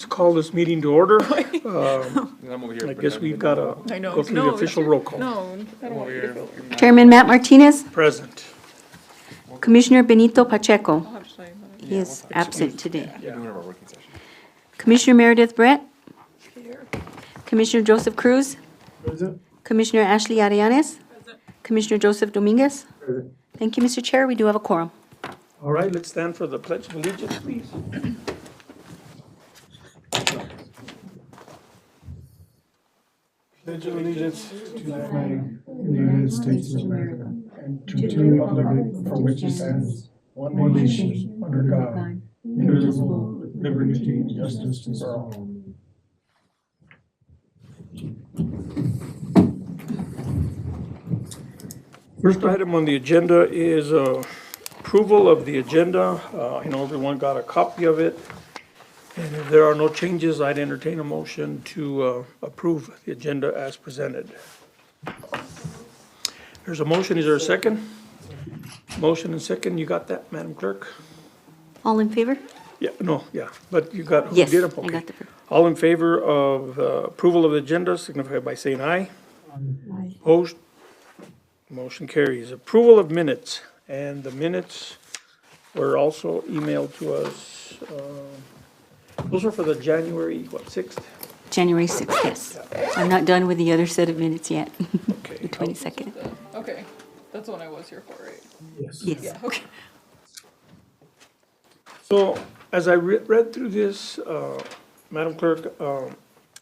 Let's call this meeting to order. And I'm over here. I guess we've got to I know. go through the No, official roll call. No, I don't want you to go. Chairman Matt Martinez, Present. Commissioner Benito Pacheco. I'll have to sign that. He is absent today. Yeah. Doing our working session. Commissioner Meredith Brett. Commissioner Joseph Cruz. Commissioner Ashley Arianes. Commissioner Joseph Dominguez. Thank you, Mr. Chair. We do have a quorum. All right, let's stand for the pledge of allegiance, please. Pledge of allegiance to the flag of the United States of America and to the republic for which it stands, one nation, under God, indivisible, with liberty and justice for all. First item on the agenda is approval of the agenda. I know everyone got a copy of it. And if there are no changes, I'd entertain a motion to approve the agenda as presented. There's a motion, is there a second? Motion and second, you got that, Madam Clerk? All in favor? Yeah, no, yeah, but you got, who Yes, did it? I Okay. got the. All in favor of approval of the agenda, signify by saying aye. Opposed? Motion carries. Approval of minutes, and the minutes were also emailed to us. Those are for the January, what, 6th? January 6th, yes. I'm not done with the other set of minutes yet, Okay. the 22nd. Okay, that's the one I was here for, right? Yes. Yes. Yeah, okay. So, as I read through this, Madam Clerk,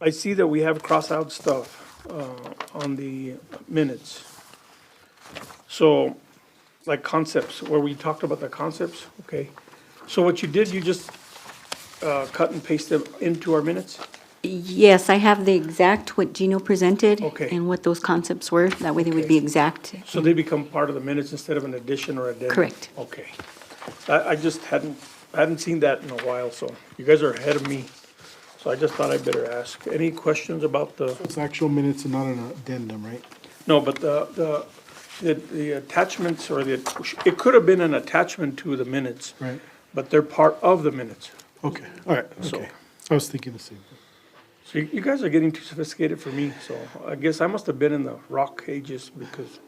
I see that we have cross-out stuff on the minutes. So, like concepts, where we talked about the concepts, okay? So what you did, you just cut and paste them into our minutes? Yes, I have the exact, what Gino presented. Okay. And what those concepts were. That way they would be Okay. exact. So they become part of the minutes instead of an addition or addendum? Correct. Okay. I just hadn't seen that in a while, so you guys are ahead of me. So I just thought I'd better ask. Any questions about the, It's actual minutes and not an addendum, right? no, but the attachments or it could have been an attachment to the minutes, Right. but they're part of the minutes. Okay, all right, So- okay. I was thinking the same thing. So you guys are getting too sophisticated for me, so I guess I must have been in the rock ages because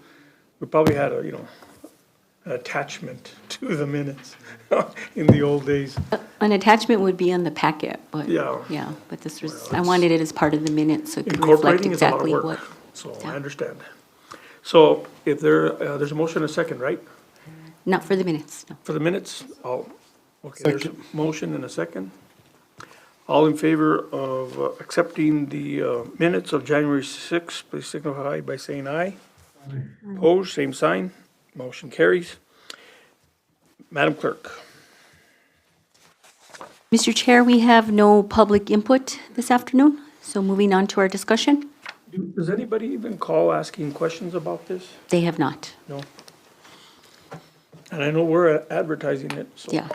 we probably had an attachment to the minutes in the old days. An attachment would be on the packet, but. Yeah. Yeah, but this was, Well, I it's- wanted it as part of the minutes, so it could reflect Incorporating is a lot of exactly work, what. so yeah. I understand. So if there's a motion and a second, right? Not for the minutes, no. For the minutes, okay, there's a Second. motion and a second. All in favor of accepting the minutes of January 6th, please signify by saying aye. Opposed, same sign. Motion carries. Madam Clerk. Mr. Chair, we have no public input this afternoon, so moving on to our discussion. Does anybody even call asking questions about this? They have not, No? And I know we're advertising it, so yeah.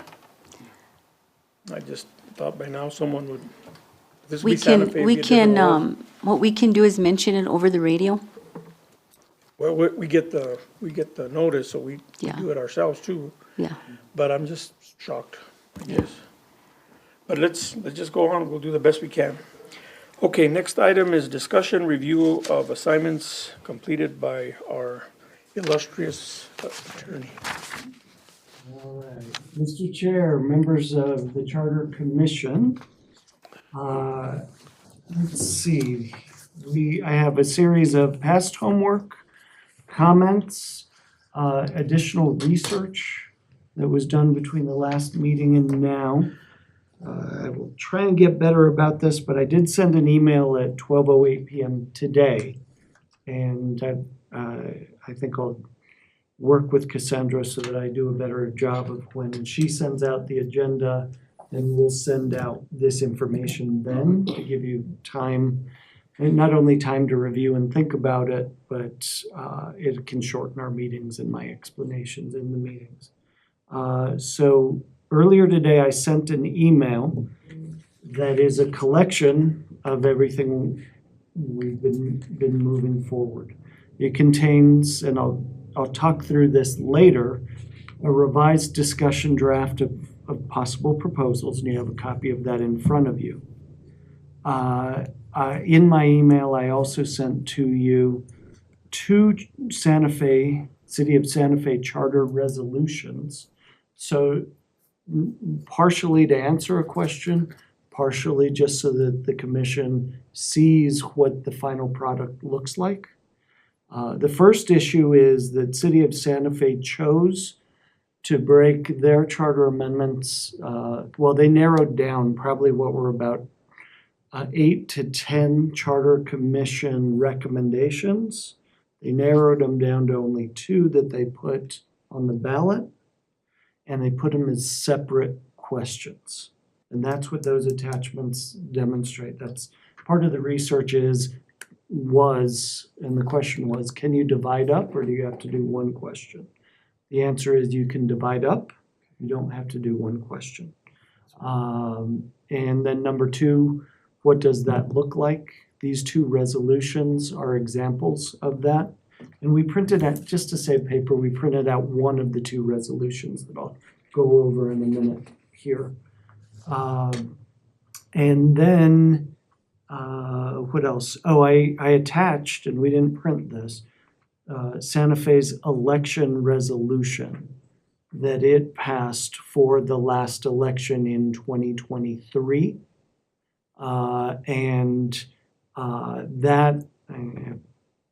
I just thought by now someone would, this would We be Santa can, Fe. if we it didn't can, work. what we can do is mention it over the radio. Well, we get the notice, so we Yeah. do it ourselves too, Yeah, but I'm just shocked, I guess. But let's just go on, we'll do the best we can. Okay, next item is discussion, review of assignments completed by our illustrious attorney. All right, Mr. Chair, members of the Charter Commission, let's see, I have a series of past homework, comments, additional research that was done between the last meeting and now. I will try and get better about this, but I did send an email at 12:08 PM today. And I think I'll work with Cassandra so that I do a better job of when she sends out the agenda, and we'll send out this information then to give you time, and not only time to review and think about it, but it can shorten our meetings and my explanations in the meetings. So earlier today, I sent an email that is a collection of everything we've been moving forward. It contains, and I'll talk through this later, a revised discussion draft of possible proposals, and you have a copy of that in front of you. In my email, I also sent to you two City of Santa Fe charter resolutions. So partially to answer a question, partially just so that the commission sees what the final product looks like. The first issue is that City of Santa Fe chose to break their charter amendments. Well, they narrowed down probably what were about 8 to 10 charter commission recommendations. They narrowed them down to only 2 that they put on the ballot, and they put them as separate questions. And that's what those attachments demonstrate. That's part of the research and the question was, can you divide up or do you have to do one question? The answer is you can divide up. You don't have to do one question. And then number 2, what does that look like? These 2 resolutions are examples of that. And we printed out, just to save paper, we printed out one of the 2 resolutions that I'll go over in a minute here. And then, what else? Oh, I attached, and we didn't print this, Santa Fe's election resolution that it passed for the last election in 2023. That,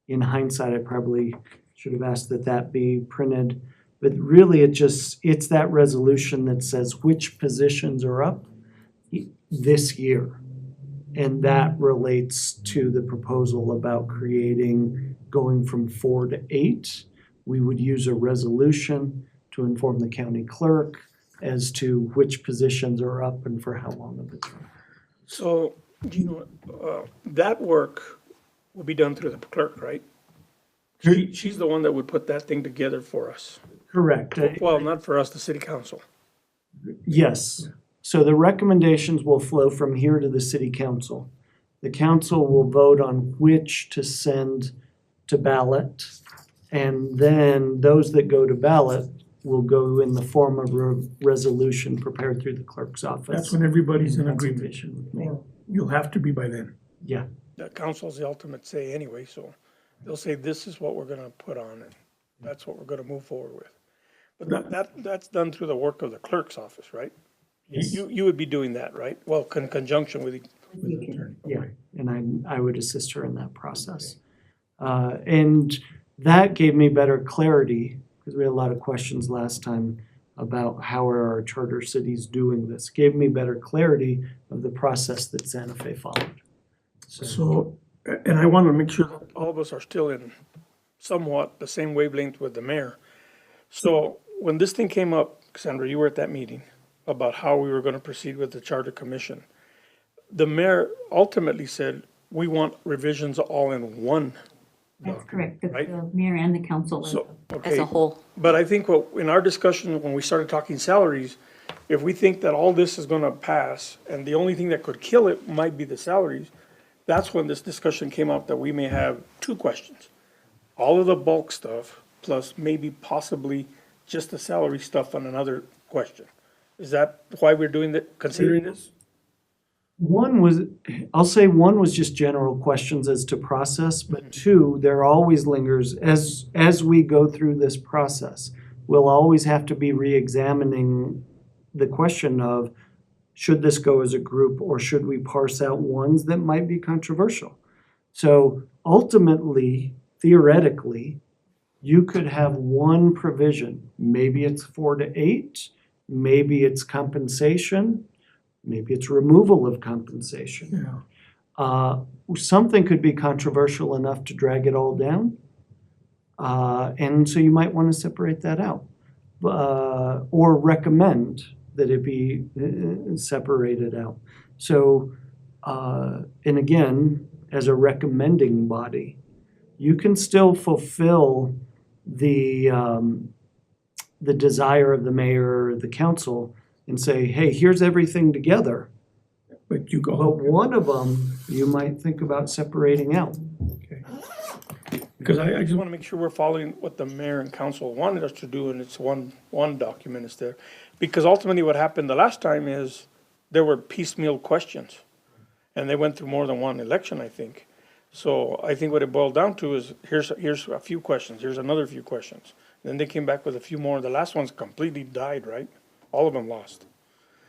in hindsight, I probably should have asked that be printed. But really, it's that resolution that says which positions are up this year. And that relates to the proposal about going from 4 to 8. We would use a resolution to inform the county clerk as to which positions are up and for how long of a time. So, that work will be done through the clerk, right? She's the one that would put that thing together for us. Correct. Well, not for us, the city council. Yes. So the recommendations will flow from here to the city council. The council will vote on which to send to ballot. And then those that go to ballot will go in the form of a resolution prepared through the clerk's office. That's when everybody's in agreement. Consultation with me. Or you'll have to be by then. Yeah. The council's the ultimate say anyway, so they'll say, this is what we're gonna put on, and that's what we're gonna move forward with. But that's done through the work of the clerk's office, right? You would be doing that, right? Well, in conjunction with The attorney. Yeah, and I would assist her in that process. And that gave me better clarity, because we had a lot of questions last time about how are our charter cities doing this. Gave me better clarity of the process that Santa Fe followed. So, and I want to make sure that all of us are still in somewhat the same wavelength with the mayor. So when this thing came up, Cassandra, you were at that meeting about how we were going to proceed with the charter commission. The mayor ultimately said, we want revisions all in one. That's correct, the Right. the mayor and the council. So, As okay. a whole. But I think in our discussion, when we started talking salaries, if we think that all this is gonna pass, and the only thing that could kill it might be the salaries, that's when this discussion came up that we may have 2 questions. All of the bulk stuff, plus maybe possibly just the salary stuff on another question. Is that why we're doing that, considering this? I'll say one was just general questions as to process, but 2, there always lingers, as we go through this process, we'll always have to be re-examining the question of, should this go as a group or should we parse out ones that might be controversial? So ultimately, theoretically, you could have one provision. Maybe it's 4 to 8, maybe it's compensation, maybe it's removal of compensation. Yeah. Something could be controversial enough to drag it all down. And so you might want to separate that out. Or recommend that it be separated out. So, and again, as a recommending body, you can still fulfill the desire of the mayor or the council and say, hey, here's everything together. But you But go, one of them, you might think about separating out. Because I just want to make sure we're following what the mayor and council wanted us to do, and it's one document is there. Because ultimately what happened the last time is there were piecemeal questions. and they went through more than one election, I think. So I think what it boiled down to is, here's a few questions, here's another few questions. Then they came back with a few more. The last one's completely died, right? All of them lost.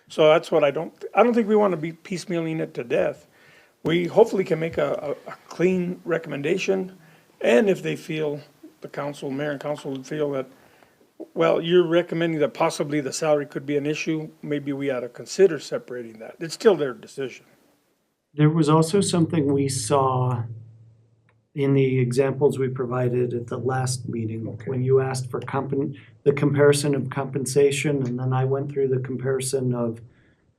So that's what I don't think we want to be piecemealing it to death. We hopefully can make a clean recommendation, and if they feel, the council, mayor and council would feel that, well, you're recommending that possibly the salary could be an issue, maybe we ought to consider separating that. It's still their decision. There was also something we saw in the examples we provided at the last meeting, when you asked for the comparison of compensation, and then I went through the comparison of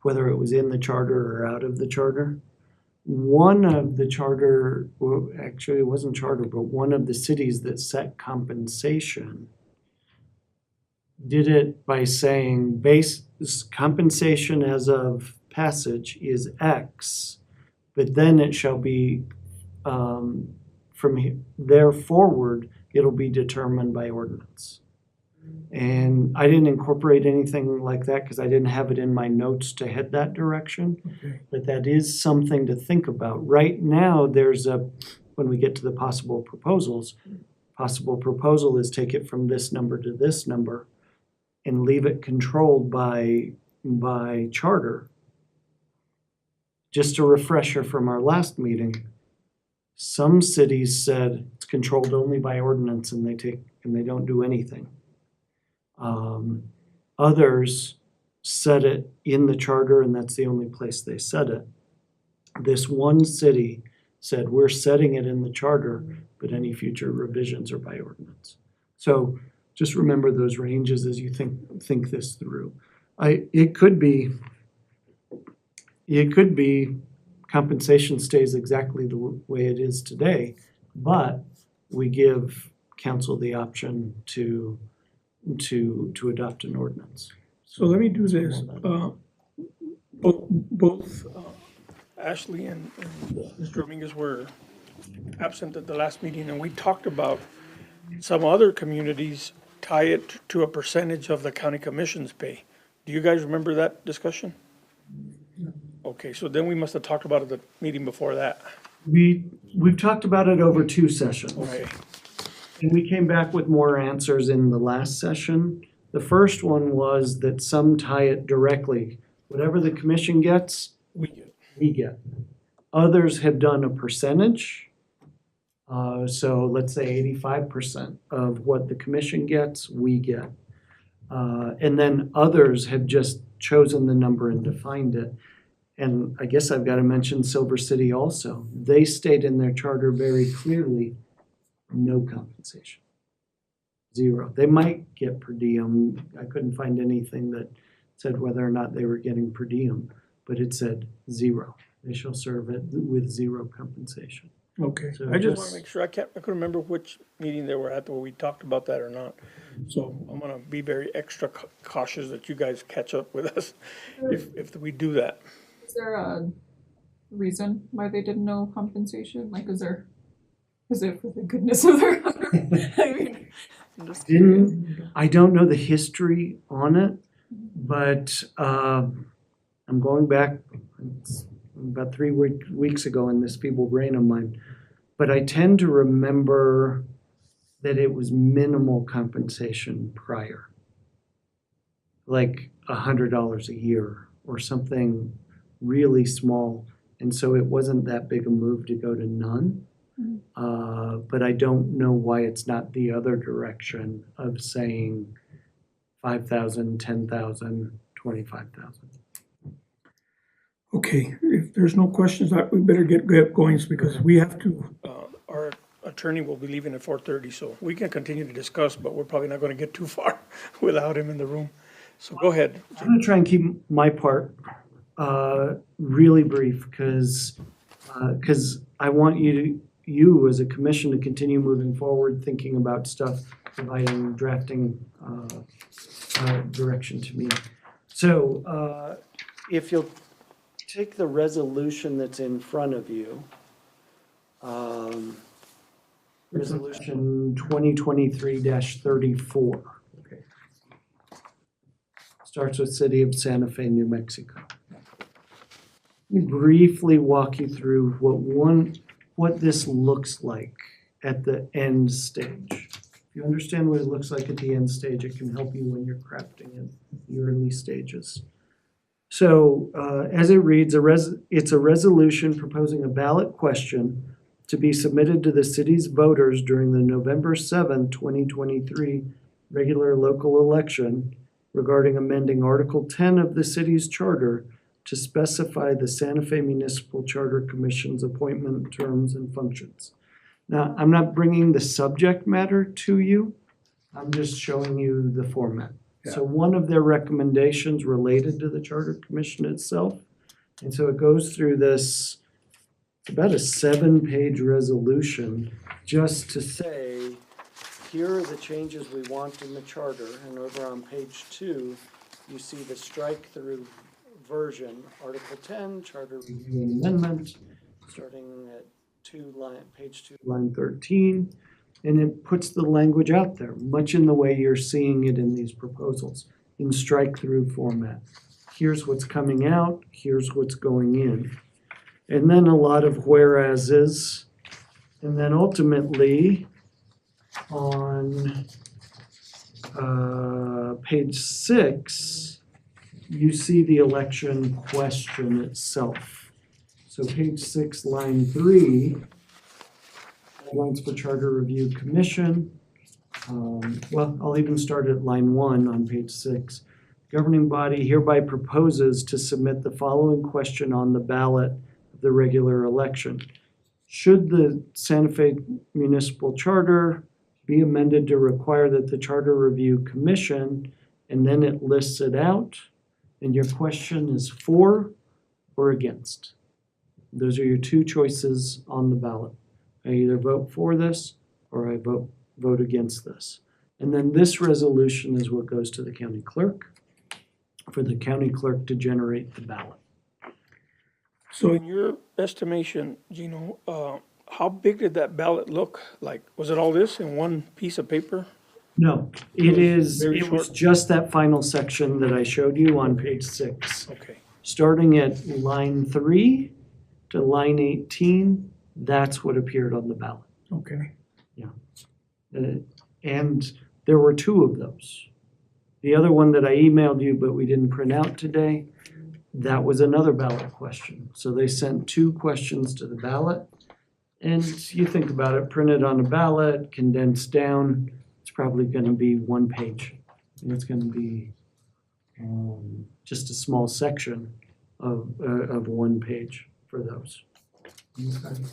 whether it was in the charter or out of the charter. One of the charter, well, actually it wasn't charter, but one of the cities that set compensation did it by saying base compensation as of passage is X, but then it shall be, from there forward, it'll be determined by ordinance. And I didn't incorporate anything like that because I didn't have it in my notes to head that direction. Okay. But that is something to think about. Right now, when we get to the possible proposals, possible proposal is take it from this number to this number and leave it controlled by charter. Just a refresher from our last meeting, some cities said it's controlled only by ordinance and they don't do anything. Others set it in the charter and that's the only place they set it. This one city said, we're setting it in the charter, but any future revisions are by ordinance. So just remember those ranges as you think this through. It could be compensation stays exactly the way it is today, but we give council the option to adopt an ordinance. So let me do this. Both Ashley and Mr. Dominguez were absent at the last meeting, and we talked about some other communities tie it to a percentage of the county commission's pay. Do you guys remember that discussion? Okay, so then we must have talked about it at the meeting before that. We've talked about it over 2 sessions. Okay. And we came back with more answers in the last session. The first one was that some tie it directly. Whatever the commission gets, we get. Others have done a percentage. So let's say 85% of what the commission gets, we get. And then others have just chosen the number and defined it. And I guess I've got to mention Silver City also. They state in their charter very clearly, no compensation. 0. They might get per diem. I couldn't find anything that said whether or not they were getting per diem, but it said 0. They shall serve it with 0 compensation. Okay, So I just just- want to make sure, I couldn't remember which meeting they were at where we talked about that or not. So I'm gonna be very extra cautious that you guys catch up with us if we do that. Is there a reason why they didn't know compensation? Like, is it for the goodness of their heart? I mean, I'm just curious. I don't know the history on it, but I'm going back, it's about 3 weeks ago in this feeble brain of mine. But I tend to remember that it was minimal compensation prior. Like $100 a year or something really small. And so it wasn't that big a move to go to none. But I don't know why it's not the other direction of saying 5,000, 10,000, 25,000. Okay, if there's no questions, we better get going because we have to, our attorney will be leaving at 4:30, so we can continue to discuss, but we're probably not going to get too far without him in the room. So go ahead. I'm going to try and keep my part really brief because I want you as a commission to continue moving forward, thinking about stuff, providing, drafting direction to me. So if you'll take the resolution that's in front of you, Resolution 2023-34. Okay. Starts with City of Santa Fe, New Mexico. me briefly walk you through what this looks like at the end stage. If you understand what it looks like at the end stage, it can help you when you're crafting in the early stages. So as it reads, it's a resolution proposing a ballot question to be submitted to the city's voters during the November 7, 2023 regular local election regarding amending Article 10 of the city's charter to specify the Santa Fe Municipal Charter Commission's appointment terms and functions. Now, I'm not bringing the subject matter to you. I'm just showing you the format. So one of their recommendations related to the Charter Commission itself. And so it goes through this, it's about a 7-page resolution just to say, here are the changes we want in the charter. And over on page 2, you see the strike-through version, Article 10, Charter Review and Amendment, starting at page 2, line 13. And it puts the language out there, much in the way you're seeing it in these proposals, in strike-through format. Here's what's coming out, here's what's going in. And then a lot of whereases. And then ultimately, on page 6, you see the election question itself. So page 6, line 3, guidelines for Charter Review Commission. Well, I'll even start at line 1 on page 6. Governing body hereby proposes to submit the following question on the ballot of the regular election. Should the Santa Fe Municipal Charter be amended to require that the Charter Review Commission, and then it lists it out, and your question is for or against. Those are your two choices on the ballot. I either vote for this or I vote against this. And then this resolution is what goes to the county clerk for the county clerk to generate the ballot. So in your estimation, Gino, how big did that ballot look like? Was it all this in one piece of paper? No, it was just that final section that I showed you on page 6. Okay. Starting at line 3 to line 18, that's what appeared on the ballot. Okay. And there were 2 of those. The other one that I emailed you, but we didn't print out today, that was another ballot question. So they sent 2 questions to the ballot. And you think about it, printed on a ballot, condensed down, it's probably going to be 1 page. And it's going to be just a small section of 1 page for those. Okay.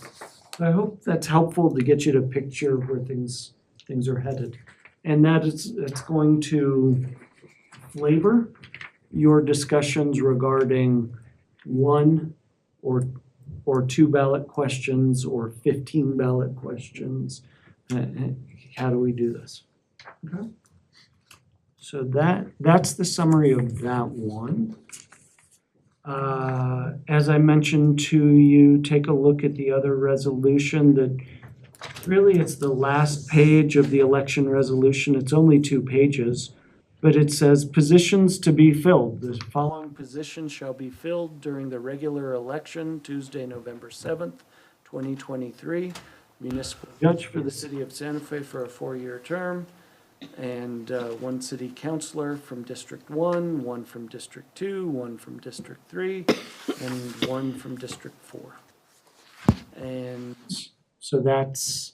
I hope that's helpful to get you to picture where things are headed. And it's going to flavor your discussions regarding 1 or 2 ballot questions or 15 ballot questions. How do we do this? Okay. So that's the summary of that one. As I mentioned to you, take a look at the other resolution that really it's the last page of the election resolution. It's only 2 pages, but it says positions to be filled. The following positions shall be filled during the regular election, Tuesday, November 7th, 2023. Municipal judge for the city of Santa Fe for a 4-year term, and 1 city councilor from District 1, 1 from District 2, 1 from District 3, and 1 from District 4. And so that's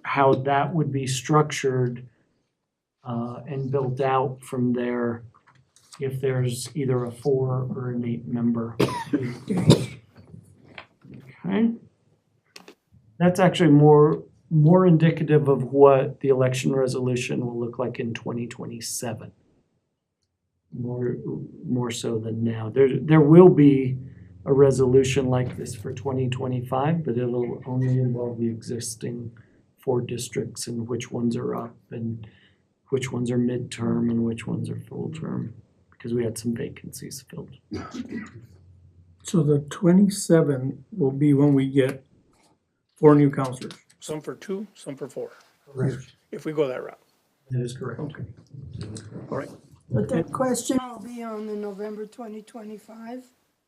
how that would be structured and built out from there if there's either a 4 or an 8 member. Okay. That's actually more indicative of what the election resolution will look like in 2027. More so than now. There will be a resolution like this for 2025, but it'll only involve the existing 4 districts and which ones are up and which ones are midterm and which ones are full term, because we had some vacancies filled. So the 27 will be when we get 4 new counselors, some for 2, some for 4, Correct. if we go that route. That is correct. Okay. All right. But that question will be on the November 2025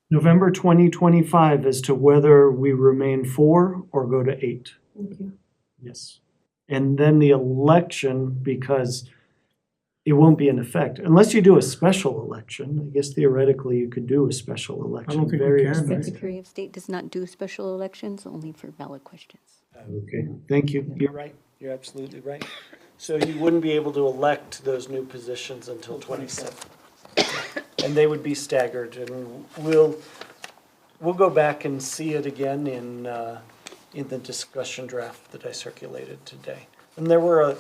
November 2025 as to whether we remain 4 or go to 8. Thank you. Yes. And then the election, because it won't be in effect, unless you do a special election. I guess theoretically you could do a special election. think we Very can, expensive. right? Secretary of State does not do special elections, only for ballot questions. Okay, thank you. You're right. You're absolutely right. So you wouldn't be able to elect those new positions until 27. And they would be staggered, and we'll go back and see it again in the discussion draft that I circulated today. And there were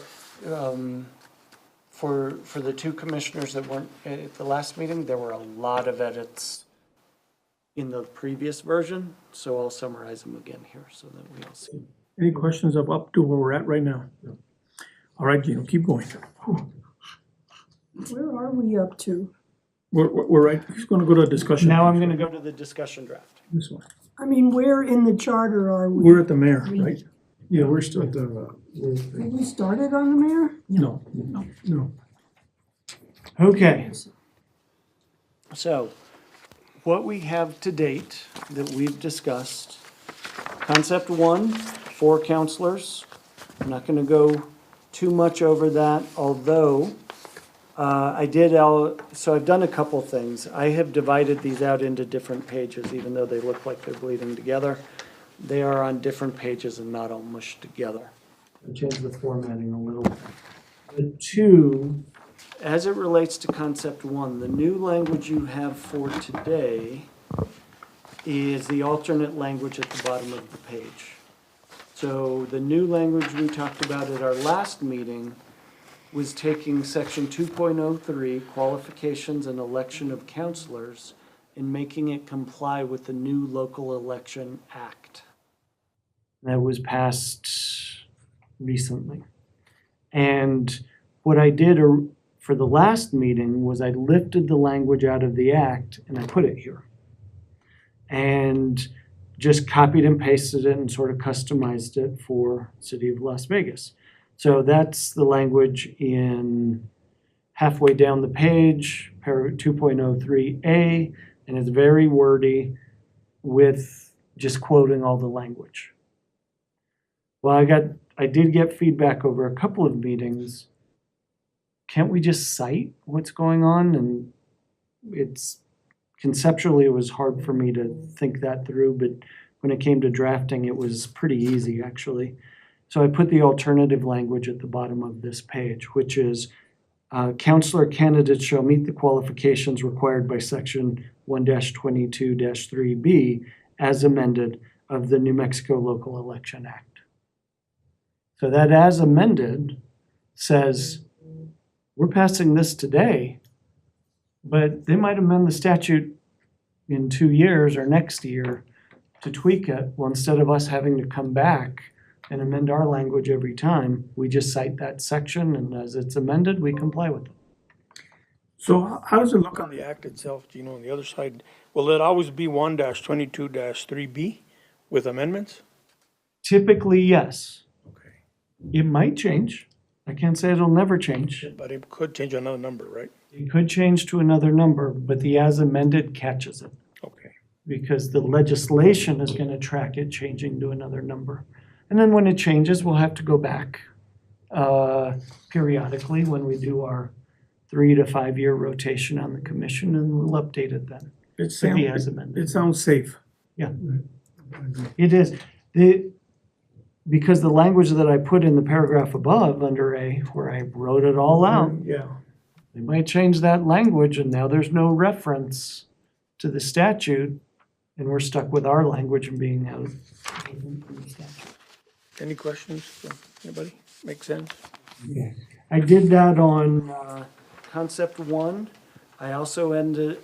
for the two commissioners that weren't at the last meeting, there were a lot of edits in the previous version, so I'll summarize them again here so that we all see. Any questions of up to where we're at right now? All right, Gino, keep going. Where are we up to? We're right, he's gonna go to a discussion. Now I'm gonna go to the discussion draft. This one. I mean, where in the charter are we? We're at the mayor, right? Yeah, we're still at the, Have we started on the mayor? No. no, Okay. So, what we have to date that we've discussed, concept 1, 4 counselors. I'm not gonna go too much over that, although so I've done a couple things. I have divided these out into different pages, even though they look like they're bleeding together. They are on different pages and not all mushed together. I changed the formatting a little. The 2, as it relates to concept 1, the new language you have for today is the alternate language at the bottom of the page. So the new language we talked about at our last meeting was taking section 2.03, qualifications and election of counselors, and making it comply with the new Local Election Act. That was passed recently. And what I did for the last meeting was I lifted the language out of the act and I put it here. And just copied and pasted it and sort of customized it for City of Las Vegas. So that's the language in halfway down the page, paragraph 2.03A, and it's very wordy with just quoting all the language. Well, I did get feedback over a couple of meetings. Can't we just cite what's going on? And conceptually, it was hard for me to think that through, but when it came to drafting, it was pretty easy, actually. So I put the alternative language at the bottom of this page, which is counselor candidates shall meet the qualifications required by section 1-22-3B as amended of the New Mexico Local Election Act. So that as amended says, we're passing this today, but they might amend the statute in 2 years or next year to tweak it. Well, instead of us having to come back and amend our language every time, we just cite that section, and as it's amended, we comply with it. So how does it look on the act itself, Gino, on the other side? Will it always be 1-22-3B with amendments? Typically, yes. Okay. It might change. I can't say it'll never change. But it could change another number, right? It could change to another number, but the as amended catches it, Okay. because the legislation is going to track it changing to another number. And then when it changes, we'll have to go back periodically when we do our 3 to 5 year rotation on the commission, and we'll update it then. It to be as amended. It sounds safe. It is. Because the language that I put in the paragraph above under A, where I wrote it all out, Yeah. they might change that language and now there's no reference to the statute, and we're stuck with our language and being out of the statute. Any questions from anybody? Make sense? I did that on concept 1. I also added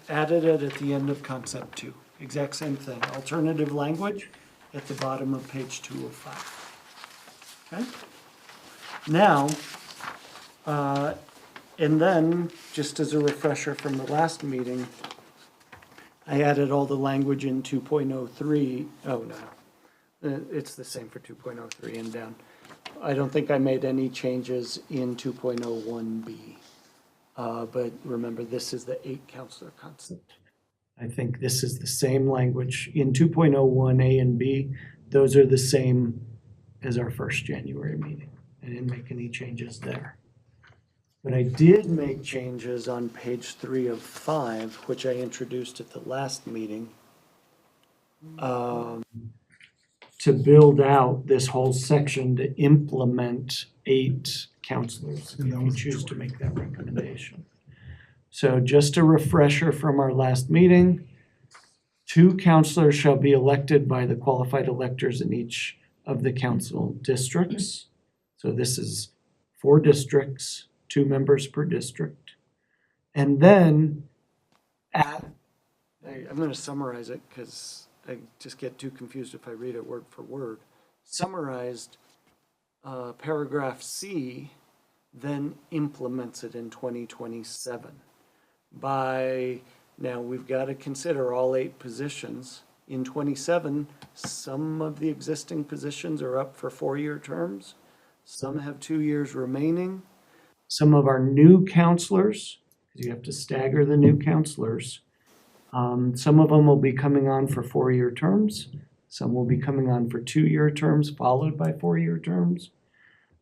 it at the end of concept 2. Exact same thing. Alternative language at the bottom of page 205. Okay? Now, and then, just as a refresher from the last meeting, I added all the language in 2.03. Oh, no. It's the same for 2.03 and down. I don't think I made any changes in 2.01B. But remember, this is the 8 counselor concept. I think this is the same language in 2.01 A and B. Those are the same as our first January meeting. I didn't make any changes there. But I did make changes on page 3 of 5, which I introduced at the last meeting, to build out this whole section to implement 8 counselors, if you choose to make that recommendation. So just a refresher from our last meeting, 2 counselors shall be elected by the qualified electors in each of the council districts. So this is 4 districts, 2 members per district. And then I'm going to summarize it because I just get too confused if I read it word for word. Summarized, paragraph C then implements it in 2027. Now we've got to consider all 8 positions. In 27, some of the existing positions are up for 4-year terms. Some have 2 years remaining. Some of our new counselors, because you have to stagger the new counselors, some of them will be coming on for 4-year terms. Some will be coming on for 2-year terms, followed by 4-year terms.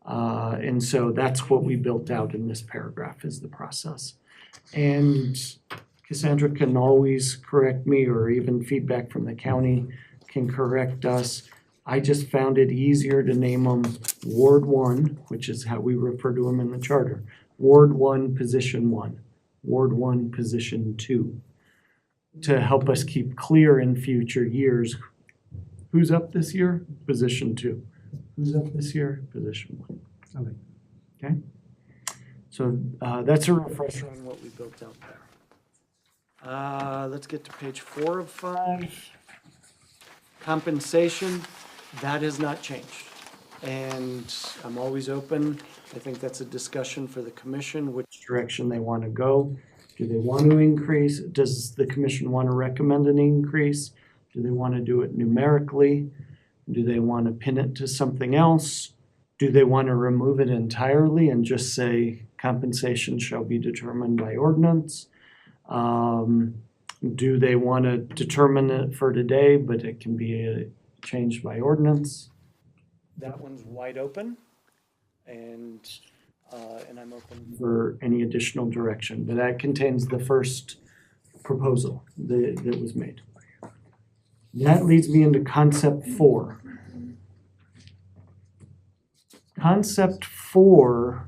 And so that's what we built out in this paragraph is the process. And Cassandra can always correct me, or even feedback from the county can correct us. I just found it easier to name them Ward 1, which is how we refer to them in the charter. Ward 1, Position 1. Ward 1, Position 2. To help us keep clear in future years. Who's up this year? Position 2. Who's up this year? Position 1. Okay? So that's a refresher on what we built out there. Let's get to page 4 of 5. Compensation, that has not changed. And I'm always open. I think that's a discussion for the commission, which direction they want to go. Do they want to increase? Does the commission want to recommend an increase? Do they want to do it numerically? Do they want to pin it to something else? Do they want to remove it entirely and just say compensation shall be determined by ordinance? Do they want to determine it for today, but it can be changed by ordinance? That one's wide open, and I'm open for any additional direction. But that contains the first proposal that was made. That leads me into concept 4. Concept 4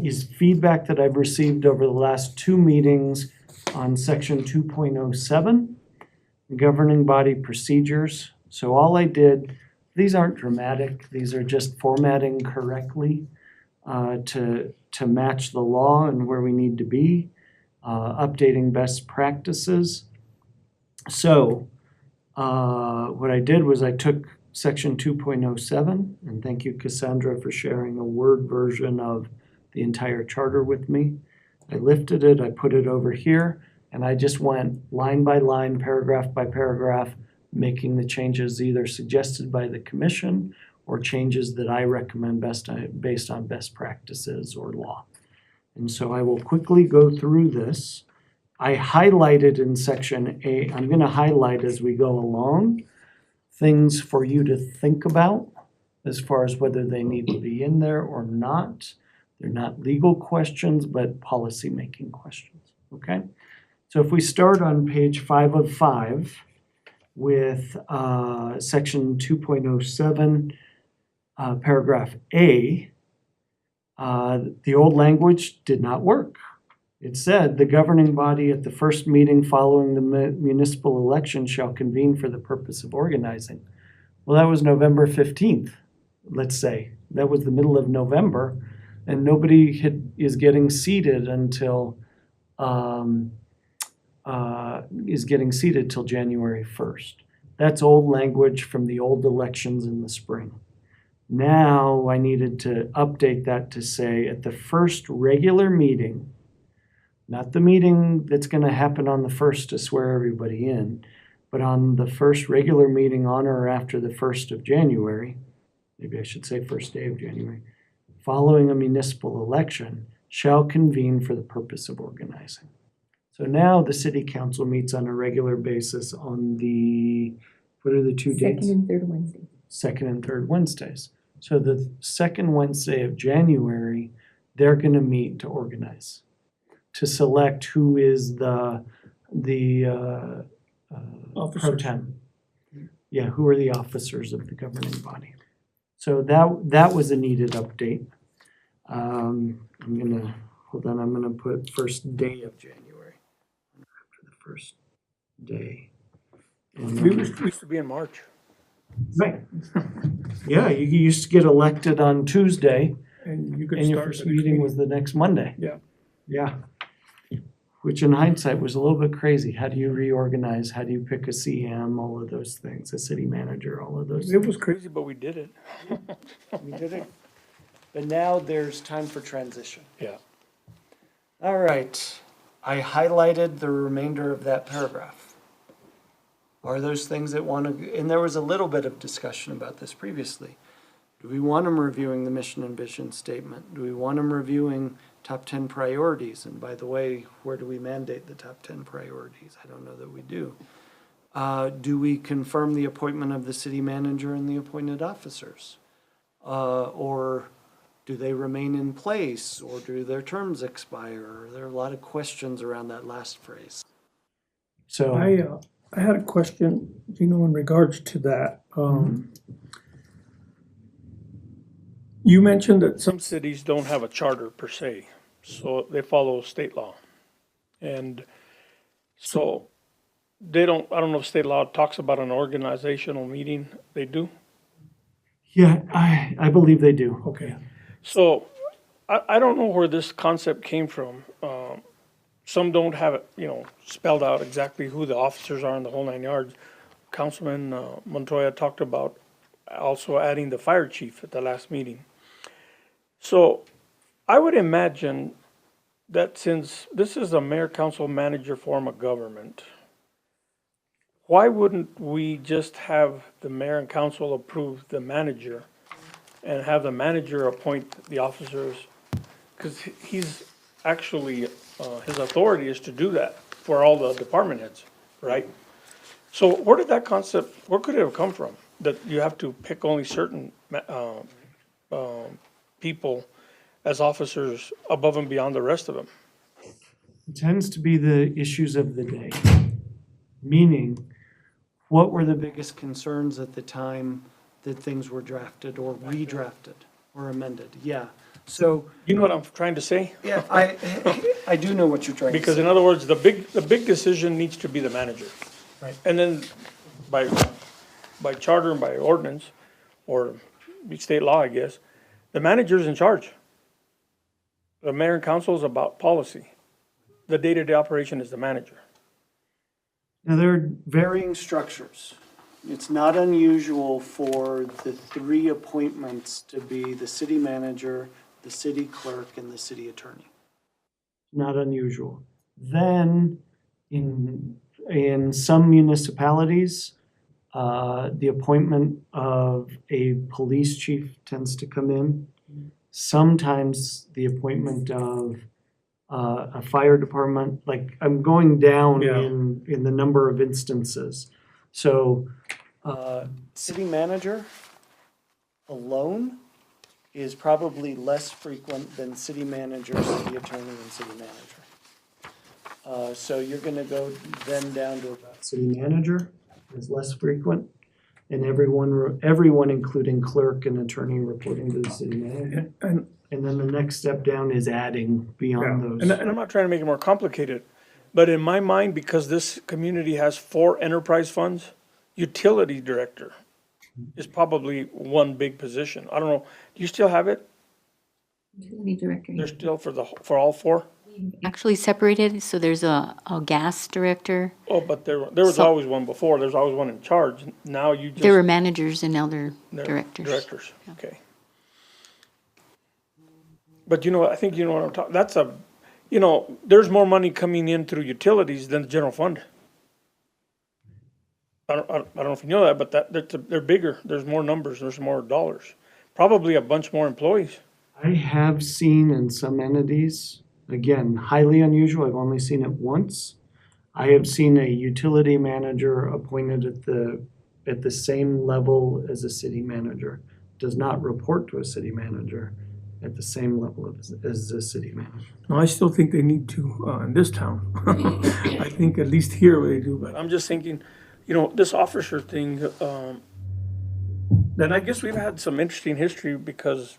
is feedback that I've received over the last 2 meetings on section 2.07, governing body procedures. So all I did, these aren't dramatic, these are just formatting correctly to match the law and where we need to be, updating best practices. So what I did was I took section 2.07, and thank you, Cassandra, for sharing a Word version of the entire charter with me. I lifted it, I put it over here, and I just went line by line, paragraph by paragraph, making the changes either suggested by the commission or changes that I recommend based on best practices or law. And so I will quickly go through this. I highlighted in section A, I'm going to highlight as we go along things for you to think about as far as whether they need to be in there or not. They're not legal questions, but policy-making questions, okay? So if we start on page 5 of 5 with section 2.07, paragraph A, the old language did not work. It said, the governing body at the first meeting following the municipal election shall convene for the purpose of organizing. Well, that was November 15th, let's say. That was the middle of November, and nobody is getting seated until till January 1st. That's old language from the old elections in the spring. Now I needed to update that to say at the first regular meeting, not the meeting that's going to happen on the 1st to swear everybody in, but on the first regular meeting on or after the 1st of January, maybe I should say first day of January, following a municipal election, shall convene for the purpose of organizing. So now the city council meets on a regular basis on the, what are the two dates? Second and third Wednesday. Second and third Wednesdays. So the second Wednesday of January, they're gonna meet to organize, to select who is the pro Officers. tem. Yeah, who are the officers of the governing body. So that was a needed update. I'm gonna put first day of January. After the first day. And We used to be in March. Right. Yeah, you used to get elected on Tuesday And you could and your start first the next meeting was the next Monday. Yeah. Yeah. Which in hindsight was a little bit crazy. How do you reorganize? How do you pick a CM? All of those things, a city manager, all of those. It was crazy, but we did it. We did it. But now there's time for transition. Yeah. All right. I highlighted the remainder of that paragraph. Are those things that want to, and there was a little bit of discussion about this previously. Do we want them reviewing the mission and vision statement? Do we want them reviewing top 10 priorities? And by the way, where do we mandate the top 10 priorities? I don't know that we do. Do we confirm the appointment of the city manager and the appointed officers? Or do they remain in place, or do their terms expire? There are a lot of questions around that last phrase. So, I had a question, in regards to that. You mentioned that some cities don't have a charter per se, so they follow state law. And so I don't know if state law talks about an organizational meeting. They do? yeah, I believe they do. Okay. So I don't know where this concept came from. Some don't have it, spelled out exactly who the officers are in the whole 9 yards. Councilman Montoya talked about also adding the fire chief at the last meeting. So I would imagine that since this is a mayor council manager form of government, why wouldn't we just have the mayor and council approve the manager and have the manager appoint the officers? Because he's actually, his authority is to do that for all the department heads, right? So where did that concept, where could it have come from? That you have to pick only certain people as officers above and beyond the rest of them? It tends to be the issues of the day. Meaning, what were the biggest concerns at the time that things were drafted or redrafted or amended? Yeah. So, You know what I'm trying to say? yeah, I do know what you're trying to say. Because in other words, the big decision needs to be the manager. Right. And then by charter and by ordinance, or state law, I guess, the manager's in charge. The mayor and council is about policy. The day-to-day operation is the manager. Now, there are varying structures. It's not unusual for the three appointments to be the city manager, the city clerk, and the city attorney. Not unusual. Then, in some municipalities, the appointment of a police chief tends to come in. Sometimes the appointment of a fire department, like I'm going down Yeah. in the number of instances. So, city manager alone is probably less frequent than city manager, city attorney, and city manager. So you're gonna go then down to about city manager is less frequent, and everyone including clerk and attorney reporting to the city manager. And then the next step down is adding beyond those. And I'm not trying to make it more complicated, but in my mind, because this community has 4 enterprise funds, utility director is probably one big position. I don't know, do you still have it? Utility director. They're still for all 4? Actually separated, so there's a gas director. Oh, but there was So- always one before, there's always one in charge. Now you just. There were managers and now they're They're directors. Directors, okay. But I think you know what I'm talking, there's more money coming in through utilities than the general fund. I don't know if you know that, but they're bigger, there's more numbers, there's more dollars. Probably a bunch more employees. I have seen in some entities, Again, highly unusual. I've only seen it once. I have seen a utility manager appointed at the same level as a city manager. Does not report to a city manager at the same level as a city manager. No, I still think they need to, in this town. I think at least here they do, but I'm just thinking, this officer thing, then I guess we've had some interesting history because,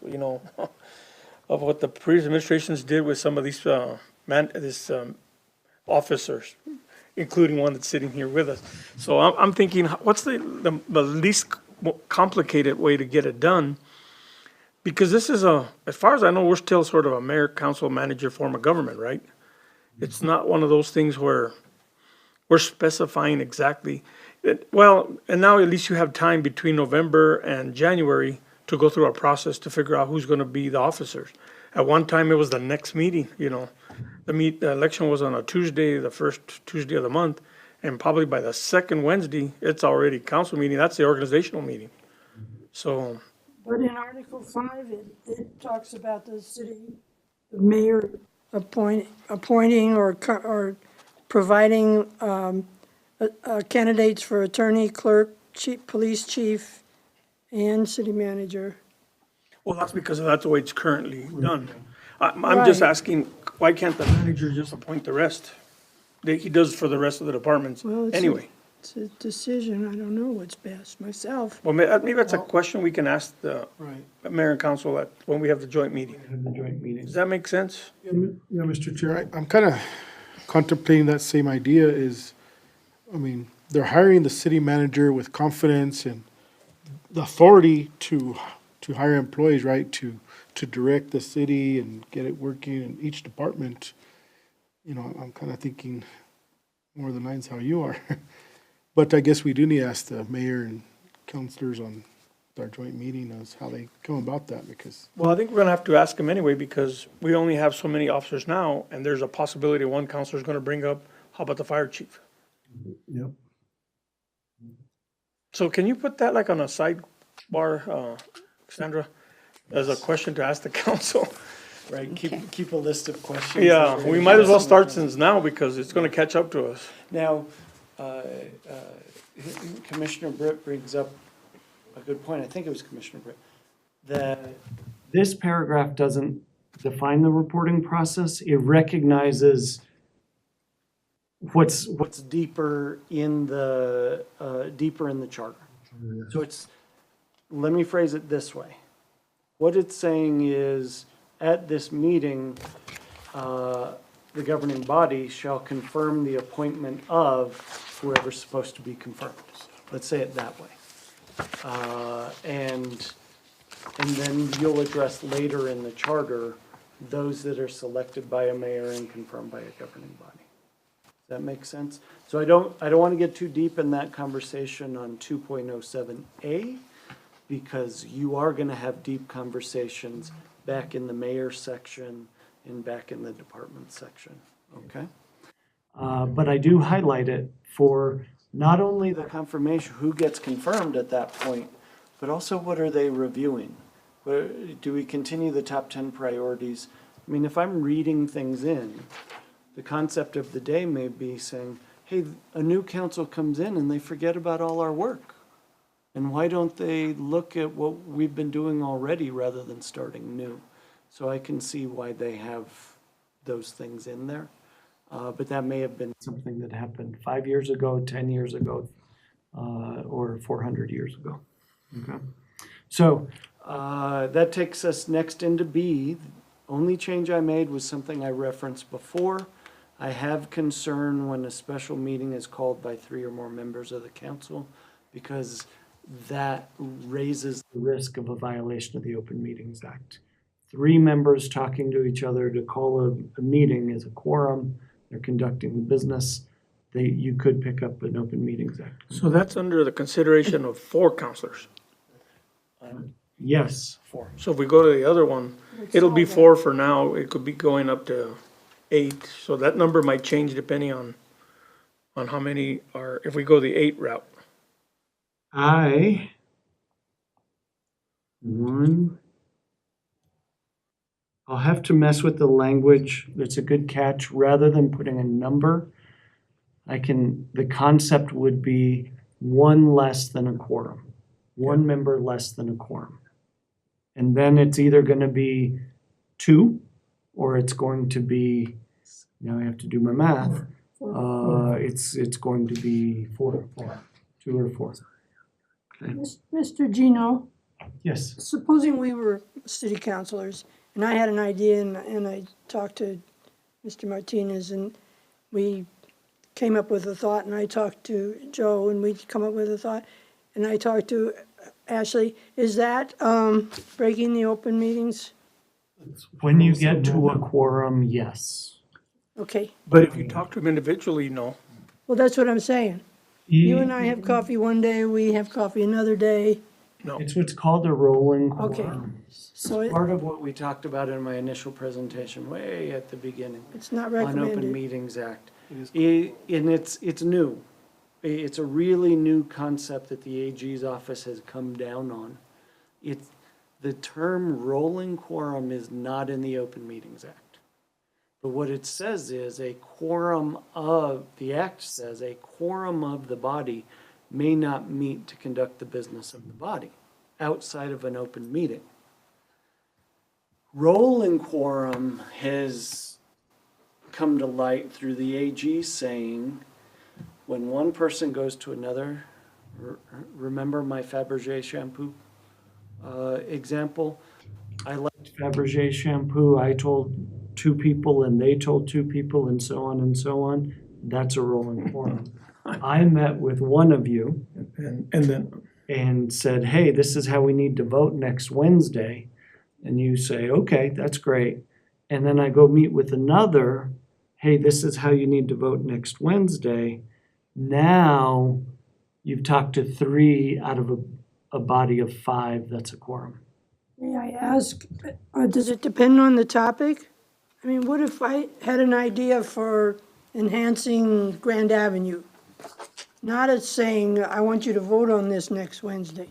of what the previous administrations did with some of these, officers, including one that's sitting here with us. So I'm thinking, what's the least complicated way to get it done? Because this is as far as I know, we're still sort of a mayor, council, manager form of government, right? It's not one of those things where we're specifying exactly. Well, and now at least you have time between November and January to go through a process to figure out who's gonna be the officers. At one time, it was the next meeting, the election was on a Tuesday, the first Tuesday of the month, and probably by the second Wednesday, it's already council meeting, that's the organizational meeting. So, But in Article 5, it talks about the mayor appointing or providing candidates for attorney, clerk, chief, police chief, and city manager. well, that's because that's the way it's currently done. I'm just Right. asking, why can't the manager just appoint the rest? He does for the rest of the departments Well, it's a- anyway. It's a decision, I don't know what's best myself. Well, maybe that's a question we can ask the mayor and council when we have the joint meeting. Have the joint meetings. Does that make sense? Yeah, Mr. Chair, I'm kind of contemplating that same idea is, they're hiring the city manager with confidence and the authority to hire employees, right? To direct the city and get it working in each department. I'm kind of thinking more than lines how you are. But I guess we do need to ask the mayor and councilors on our joint meeting as how they come about that because. Well, I think we're gonna have to ask them anyway, because we only have so many officers now, and there's a possibility one counselor's gonna bring up, how about the fire chief? Yep. So can you put that like on a sidebar, Sandra, as a question to ask the council? Right, Okay. keep a list of questions. Yeah, that we are- might as well start since now, because it's gonna catch up to us. Now, Commissioner Britt brings up a good point, I think it was Commissioner Britt, that this paragraph doesn't define the reporting process, it recognizes what's deeper in the charter. So let me phrase it this way. What it's saying is, at this meeting, the governing body shall confirm the appointment of whoever's supposed to be confirmed. Let's say it that way. And then you'll address later in the charter those that are selected by a mayor and confirmed by a governing body. Does that make sense? So I don't want to get too deep in that conversation on 2.07A, because you are going to have deep conversations back in the mayor section and back in the department section, okay? But I do highlight it for not only the confirmation, who gets confirmed at that point, but also what are they reviewing? Do we continue the top 10 priorities? I mean, if I'm reading things in, the concept of the day may be saying, hey, a new council comes in and they forget about all our work. And why don't they look at what we've been doing already rather than starting new? So I can see why they have those things in there. But that may have been something that happened 5 years ago, 10 years ago, or 400 years ago. Okay. So that takes us next into B. Only change I made was something I referenced before. I have concern when a special meeting is called by 3 or more members of the council, because that raises the risk of a violation of the Open Meetings Act. 3 members talking to each other to call a meeting is a quorum. They're conducting business. You could pick up an Open Meetings Act. So that's under the consideration of 4 counselors. Yes, 4. So if we go to the other one, it'll be 4 for now, it could be going up to 8, so that number might change depending on how many are, if we go the 8 route. 1. I'll have to mess with the language. It's a good catch. Rather than putting a number, the concept would be one less than a quorum. One member less than a quorum. And then it's either going to be two, or it's going to be, now I have to do my math. It's going to be four. Two or four. Okay. Mr. Gino, Yes. supposing we were city councilors, and I had an idea, and I talked to Mr. Martinez, and we came up with a thought, and I talked to Joe, and we come up with a thought, and I talked to Ashley. Is that breaking the open meetings? When you get to a quorum, yes. Okay, But if you talk to them individually, no. well, that's what I'm saying. You and I have coffee one day, we have coffee another day. It's what's called a rolling Okay. quorum. So Part of what we talked about in my initial presentation, way at the beginning, it's not on Open recommended. Meetings Act. And it's new. It's a really new concept that the AG's office has come down on. The term rolling quorum is not in the Open Meetings Act. But what it says is the act says a quorum of the body may not meet to conduct the business of the body outside of an open meeting. Rolling quorum has come to light through the AG saying, when one person goes to another, remember my Fabergé shampoo example? I liked Fabergé shampoo. I told two people and they told two people and so on and so on. That's a rolling quorum. I met with one of you And then, and said, hey, this is how we need to vote next Wednesday. And you say, okay, that's great. And then I go meet with another, hey, this is how you need to vote next Wednesday. Now you've talked to 3 out of a body of 5, that's a quorum. May I ask, does it depend on the topic? I mean, what if I had an idea for enhancing Grand Avenue? Not as saying, I want you to vote on this next Wednesday.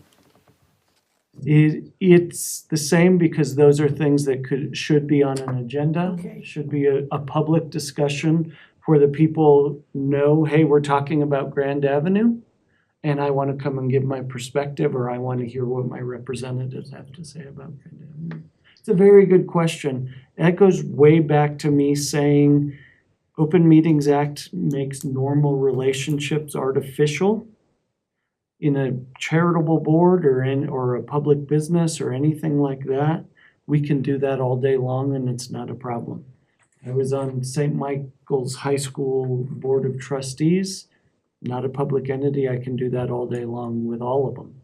It's the same because those are things that should be on an agenda. Okay. Should be a public discussion where the people know, hey, we're talking about Grand Avenue, and I want to come and give my perspective, or I want to hear what my representatives have to say about Grand Avenue. It's a very good question. That goes way back to me saying Open Meetings Act makes normal relationships artificial. In a charitable board or a public business or anything like that, we can do that all day long and it's not a problem. I was on St. Michael's High School Board of Trustees, not a public entity. I can do that all day long with all of them.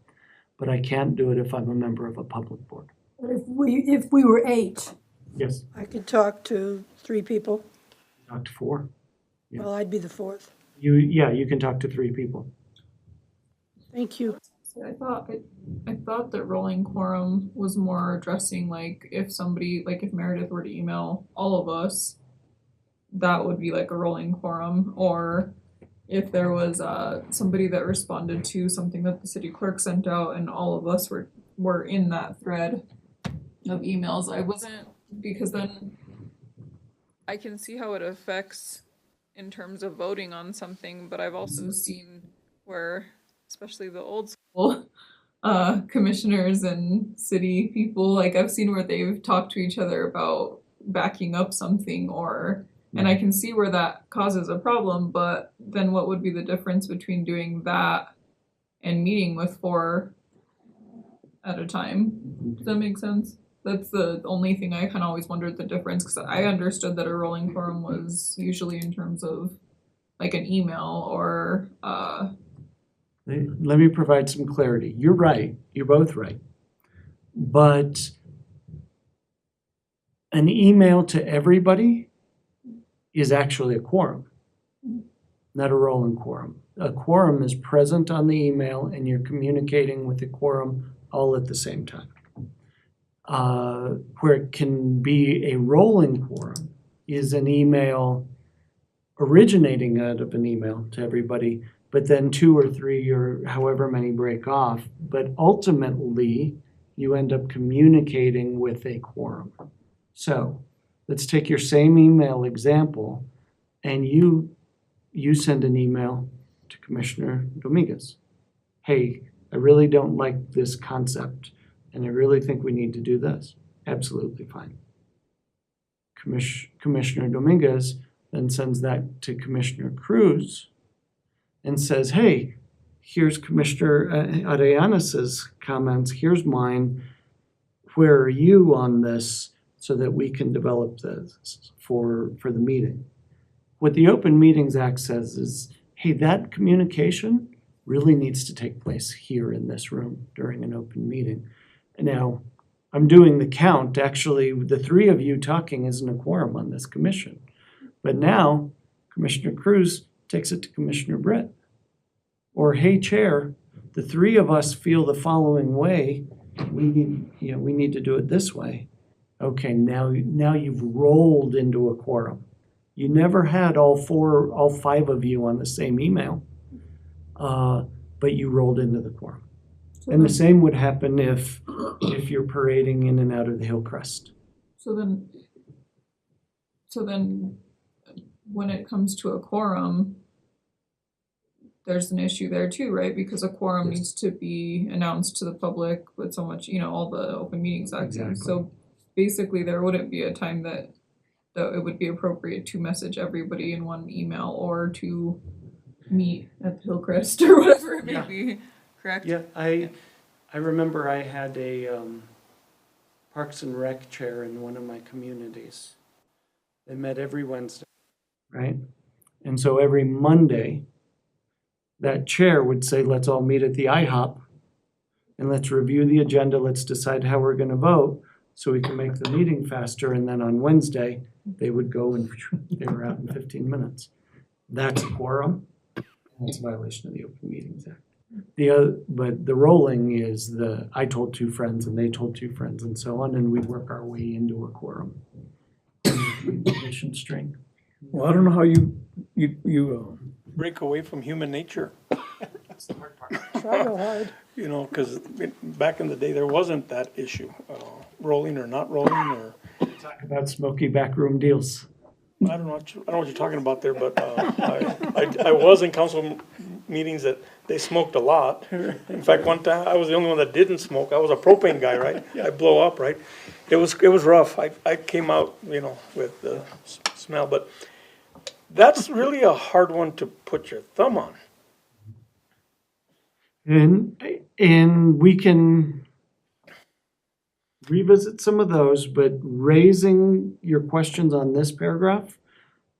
But I can't do it if I'm a member of a public board. But if we were 8, Yes, I could talk to 3 people. talk to 4. Yeah. Well, I'd be the 4th. You can talk to 3 people. Thank you. So I thought that rolling quorum was more addressing like if Meredith were to email all of us, that would be like a rolling quorum, or if there was somebody that responded to something that the city clerk sent out and all of us were in that thread of emails. I wasn't, because then I can see how it affects in terms of voting on something, but I've also seen where, especially the old school commissioners and city people, like I've seen where they've talked to each other about backing up something, and I can see where that causes a problem, but then what would be the difference between doing that and meeting with 4 at a time? Does that make sense? That's the only thing I kind of always wondered the difference, because I understood that a rolling quorum was usually in terms of like an email or Let me provide some clarity. You're right. You're both right. But an email to everybody is actually a quorum, not a rolling quorum. A quorum is present on the email and you're communicating with the quorum all at the same time. Where it can be a rolling quorum is an email originating out of an email to everybody, but then 2 or 3 or however many break off. But ultimately, you end up communicating with a quorum. So let's take your same email example and you send an email to Commissioner Dominguez. Hey, I really don't like this concept and I really think we need to do this. Absolutely fine. Commissioner Dominguez then sends that to Commissioner Cruz and says, hey, here's Commissioner Arellanes's comments, here's mine. Where are you on this so that we can develop this for the meeting? What the Open Meetings Act says is, hey, that communication really needs to take place here in this room during an open meeting. Now, I'm doing the count. Actually, the three of you talking isn't a quorum on this commission. But now, Commissioner Cruz takes it to Commissioner Britt. Or, hey, Chair, the three of us feel the following way. We need to do it this way. Okay, now you've rolled into a quorum. You never had all five of you on the same email, but you rolled into the quorum. And the same would happen if you're parading in and out of the Hillcrest. So then when it comes to a quorum, there's an issue there too, right? Because a quorum Yes. needs to be announced to the public with so much, all the Open Meetings Act. Exactly. So basically there wouldn't be a time that it would be appropriate to message everybody in one email or to meet at the Hillcrest or whatever it may Yeah. be, correct? Yeah, I remember I had a Parks and Rec chair in one of my communities. They met every Wednesday, right? And so every Monday, that chair would say, let's all meet at the IHOP and let's review the agenda, let's decide how we're gonna vote so we can make the meeting faster. And then on Wednesday, they would go and they were out in 15 minutes. That's a quorum. That's a violation of the Open Meetings Act. But the rolling is I told two friends and they told two friends and so on, and we work our way into a quorum. Mission strength. Well, I don't know how you break away from human nature, That's the hard part. Try real hard. because back in the day, there wasn't that issue, rolling or not rolling, or, Talk about smoky backroom deals. I don't know what you're talking about there, but I was in council meetings that they smoked a lot. In fact, one time, I was the only one that didn't smoke. I was a propane guy, right? I blow up, right? It was rough. I came out, with the smell, but that's really a hard one to put your thumb on. And we can revisit some of those, but raising your questions on this paragraph,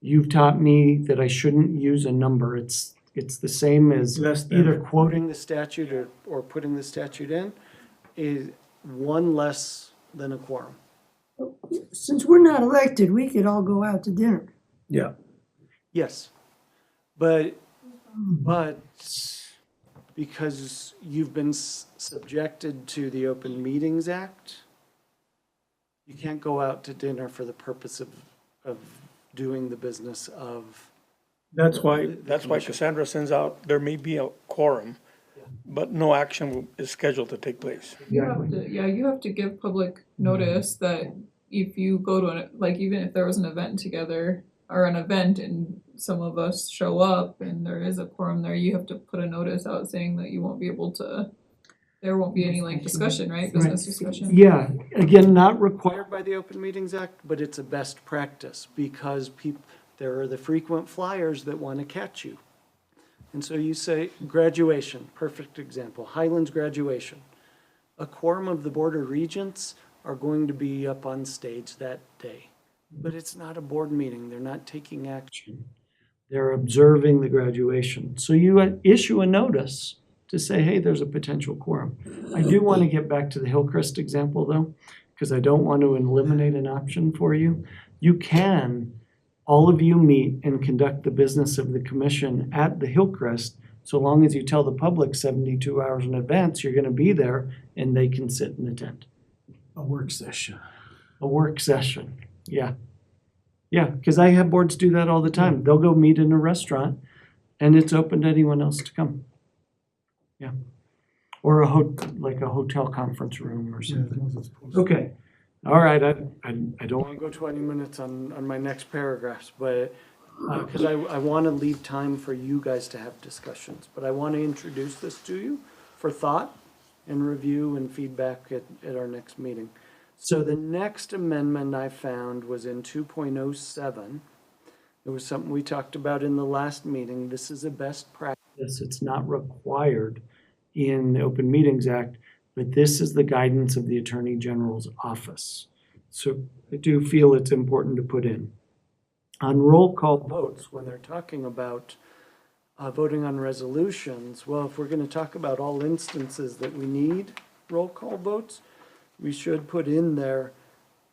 you've taught me that I shouldn't use a number. It's the same as Less than. either quoting the statute or putting the statute in, is one less than a quorum. Since we're not elected, we could all go out to dinner. Yeah. Yes, but because you've been subjected to the Open Meetings Act, you can't go out to dinner for the purpose of doing the business of. That's why commission. Cassandra sends out, there may be a quorum, but no action is scheduled to take place. You have to give public notice that if you go to even if there was an event together or an event and some of us show up and there is a quorum there, you have to put a notice out saying that you won't be able to, there won't be any discussion, right? Business discussion. Yeah, again, not required by the Open Meetings Act, but it's a best practice because there are the frequent flyers that want to catch you. And so you say graduation, perfect example, Highlands graduation. A quorum of the Board of Regents are going to be up on stage that day. But it's not a board meeting, they're not taking action. They're observing the graduation. So you issue a notice to say, hey, there's a potential quorum. I do want to get back to the Hillcrest example though, because I don't want to eliminate an option for you. You can, all of you meet and conduct the business of the commission at the Hillcrest, so long as you tell the public 72 hours in advance you're going to be there and they can sit and attend. A work session. A work session, yeah. Yeah, because I have boards do that all the time. They'll go meet in a restaurant and it's open to anyone else to come. Yeah. Or like a hotel conference room or something. Okay, All right, I don't want to go 20 minutes on my next paragraphs, but, because I want to leave time for you guys to have discussions. But I want to introduce this to you for thought and review and feedback at our next meeting. So the next amendment I found was in 2.07. It was something we talked about in the last meeting. This is a best practice. It's not required in the Open Meetings Act, but this is the guidance of the Attorney General's office. So I do feel it's important to put in. On roll call votes, when they're talking about voting on resolutions, well, if we're going to talk about all instances that we need roll call votes, we should put in there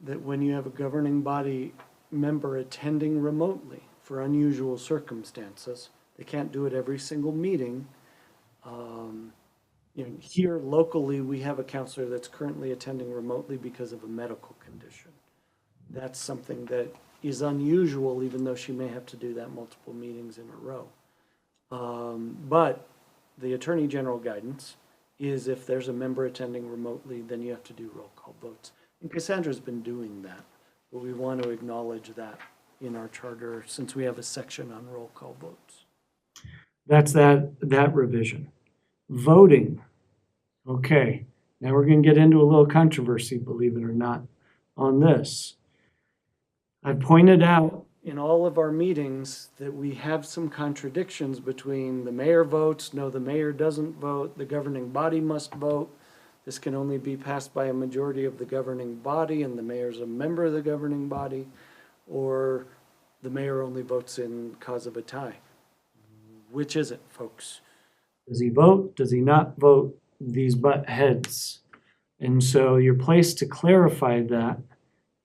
that when you have a governing body member attending remotely for unusual circumstances, they can't do it every single meeting. Here locally, we have a counselor that's currently attending remotely because of a medical condition. That's something that is unusual, even though she may have to do that multiple meetings in a row. But the Attorney General guidance is if there's a member attending remotely, then you have to do roll call votes. And Cassandra's been doing that, but we want to acknowledge that in our charter since we have a section on roll call votes. That's that revision. Voting. Okay, now we're going to get into a little controversy, believe it or not, on this. I pointed out in all of our meetings that we have some contradictions between the mayor votes, no, the mayor doesn't vote, the governing body must vote. This can only be passed by a majority of the governing body and the mayor's a member of the governing body, or the mayor only votes in cause of a tie. Which is it, folks? Does he vote? Does he not vote? These butt heads. And so your place to clarify that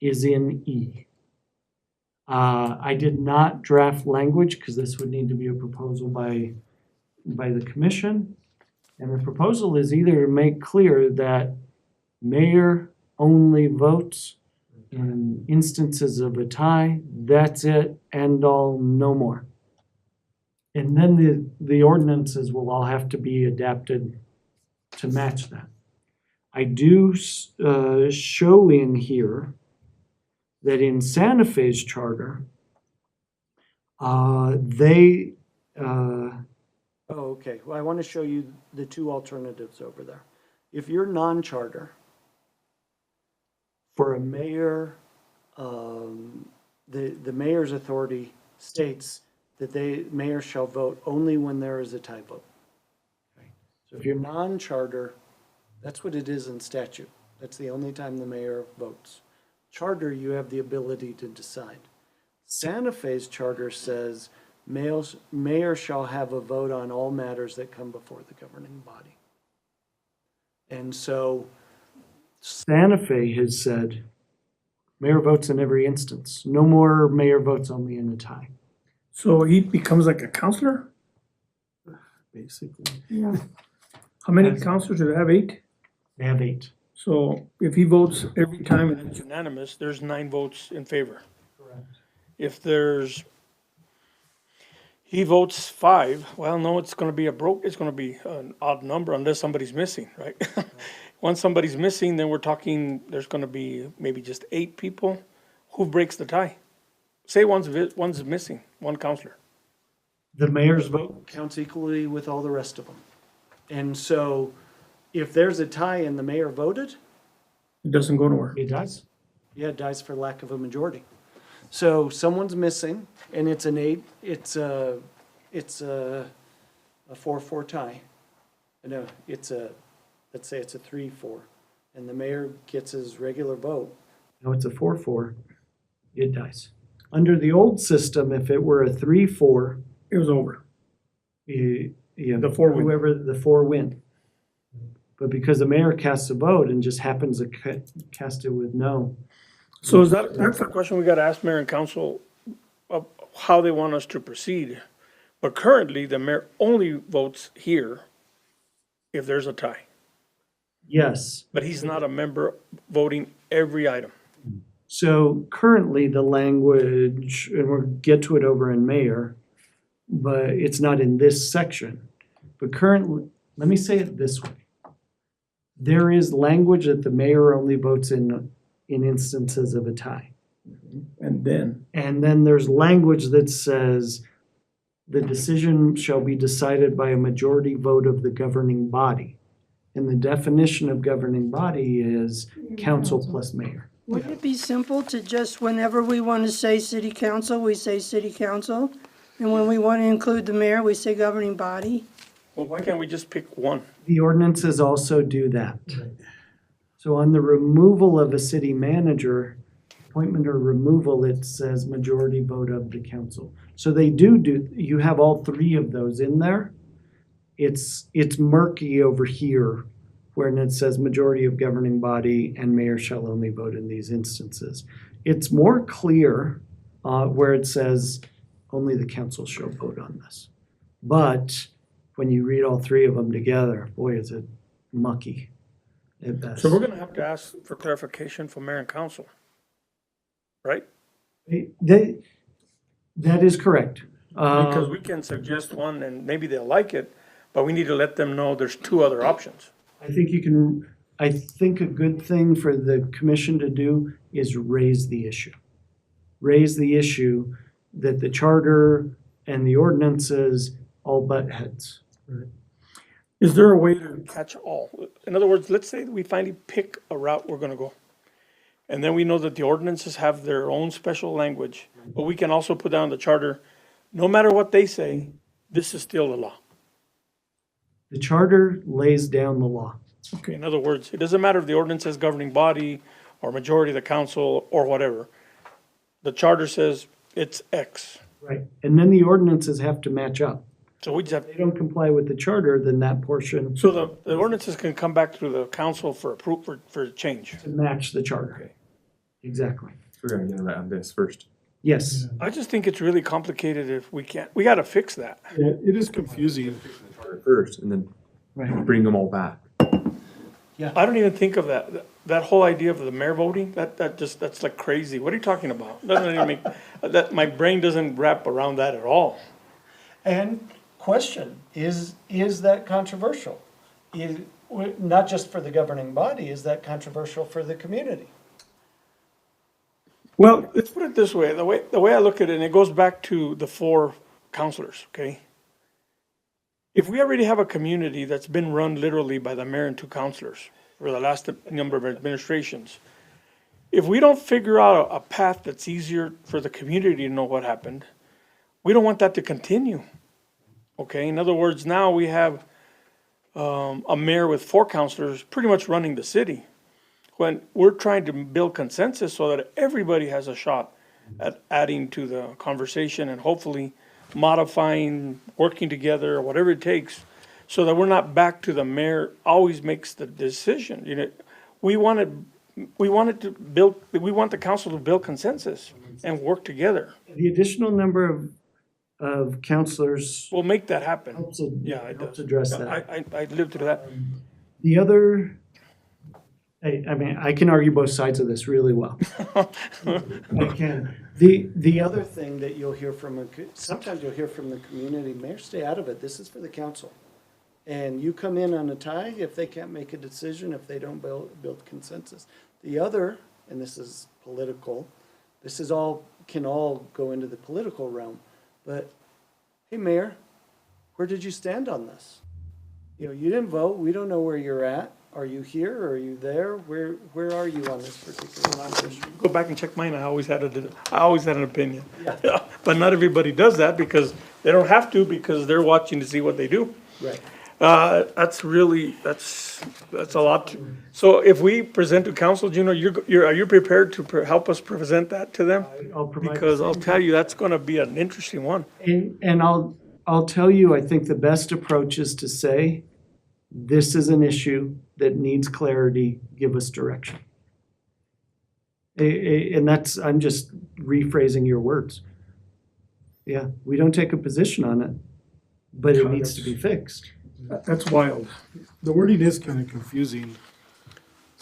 is in E. I did not draft language because this would need to be a proposal by the commission. And the proposal is either to make clear that mayor only votes in instances of a tie, that's it, end all, no more. And then the ordinances will all have to be adapted to match that. I do show in here that in Santa Fe's charter, okay. Well, I want to show you the two alternatives over there. If you're non-charter, for a mayor, the mayor's authority states that mayor shall vote only when there is a tie vote. Okay. So if you're non-charter, that's what it is in statute. That's the only time the mayor votes. Charter, you have the ability to decide. Santa Fe's charter says mayor shall have a vote on all matters that come before the governing body. And so Santa Fe has said mayor votes in every instance. No more mayor votes only in a tie. So he becomes like a counselor? Basically. Yeah. How many counselors do they have? 8? They have 8. So if he votes every time and it's unanimous, there's 9 votes in favor. Correct. If he votes 5, well, no, it's gonna be it's gonna be an odd number unless somebody's missing, right? Once somebody's missing, then we're talking, there's gonna be maybe just 8 people. Who breaks the tie? Say one's missing, one counselor. The mayor's vote counts equally with all the rest of them. And so if there's a tie and the mayor voted, It doesn't go nowhere. it dies. Yeah, it dies for lack of a majority. So someone's missing and it's an 8, it's a 4-4 tie. No, let's say it's a 3-4 and the mayor gets his regular vote. No, it's a 4-4, it dies. Under the old system, if it were a 3-4, It was over. the The 4 win. whoever the 4 win. But because the mayor casts a vote and just happens to cast it with no. So that's the question we gotta ask mayor and council of how they want us to proceed. But currently, the mayor only votes here if there's a tie. Yes. But he's not a member voting every item. So currently, the language, and we'll get to it over in mayor, but it's not in this section. But currently, let me say it this way. There is language that the mayor only votes in in instances of a tie. And then, And then there's language that says the decision shall be decided by a majority vote of the governing body. And the definition of governing body is council plus mayor. Wouldn't it be simple to just, whenever we want to say city council, we say city council? And when we want to include the mayor, we say governing body? well, why can't we just pick one? The ordinances also do that. So on the removal of a city manager, appointment or removal, it says majority vote of the council. So they do, you have all three of those in there. It's murky over here, wherein it says majority of governing body and mayor shall only vote in these instances. It's more clear where it says only the council shall vote on this. But when you read all three of them together, boy, is it mucky at best. So we're gonna have to ask for clarification from mayor and council, right? That is correct. Because we can suggest one and maybe they'll like it, but we need to let them know there's two other options. I think a good thing for the commission to do is raise the issue. Raise the issue that the charter and the ordinances all butt heads. Is there a way to catch all? In other words, let's say that we finally pick a route we're gonna go. And then we know that the ordinances have their own special language, but we can also put down the charter, no matter what they say, this is still the law. The charter lays down the law. Okay, in other words, it doesn't matter if the ordinance says governing body or majority of the council or whatever. The charter says it's X. Right. And then the ordinances have to match up. So we just have, If they don't comply with the charter, then that portion so the ordinances can come back through the council for approval, for change. to match the charter. Okay. Exactly. We're gonna get it right on this first. Yes. I just think it's really complicated if we can't, we gotta fix that. Yeah, it is confusing. First, and then Right. bring them all back. I don't even think of that, that whole idea of the mayor voting, that's like crazy. What are you talking about? Doesn't even make, that, my brain doesn't wrap around that at all. And question, is that controversial? Not just for the governing body, is that controversial for the community? Well, let's put it this way, the way I look at it, and it goes back to the four counselors, okay? If we already have a community that's been run literally by the mayor and two counselors for the last number of administrations, if we don't figure out a path that's easier for the community to know what happened, we don't want that to continue. Okay, in other words, now we have a mayor with four counselors pretty much running the city. When we're trying to build consensus so that everybody has a shot at adding to the conversation and hopefully modifying, working together, or whatever it takes, so that we're not back to the mayor always makes the decision. You know, we want the council to build consensus and work together. The additional number of counselors We'll make that happen. helps Helps address that. I lived through that. The other, I mean, I can argue both sides of this really well. I can. The other thing that you'll hear from, sometimes you'll hear from the community, mayor, stay out of it, this is for the council. And you come in on a tie if they can't make a decision, if they don't build consensus. The other, and this is political, this is all, can all go into the political realm, but, hey, mayor, where did you stand on this? You know, you didn't vote, we don't know where you're at. Are you here, or are you there? Where are you on this particular issue? Go back and check mine, I always had an opinion. But not everybody does that because they don't have to, because they're watching to see what they do. Right. That's a lot. So if we present to council, Juno, are you prepared to help us present that to them? I'll provide. Because I'll tell you, that's gonna be an interesting one. And I'll tell you, I think the best approach is to say, this is an issue that needs clarity, give us direction. And that's, I'm just rephrasing your words. Yeah, we don't take a position on it, but it needs to be fixed. That's wild. The wording is kind of confusing.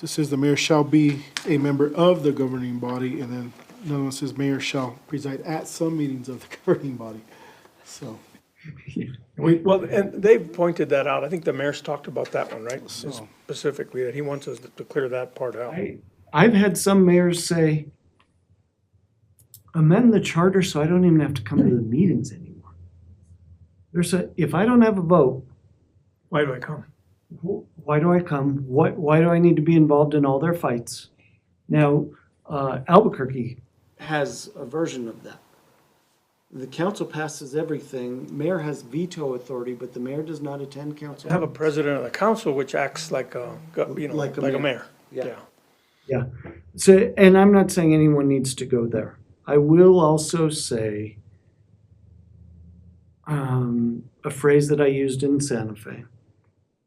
It says the mayor shall be a member of the governing body, and then another one says mayor shall preside at some meetings of the governing body. So, Well, and they've pointed that out. I think the mayor's talked about that one, right? So- Specifically, that he wants us to clear that part out. I've had some mayors say, amend the charter so I don't even have to come to the meetings anymore. If I don't have a vote, Why do I come? why do I come? Why do I need to be involved in all their fights? Now, Albuquerque has a version of that. The council passes everything, mayor has veto authority, but the mayor does not attend council. I have a president of the council which acts like a, you know, Like like a a mayor. Yeah. Yeah, so, and I'm not saying anyone needs to go there. I will also say a phrase that I used in Santa Fe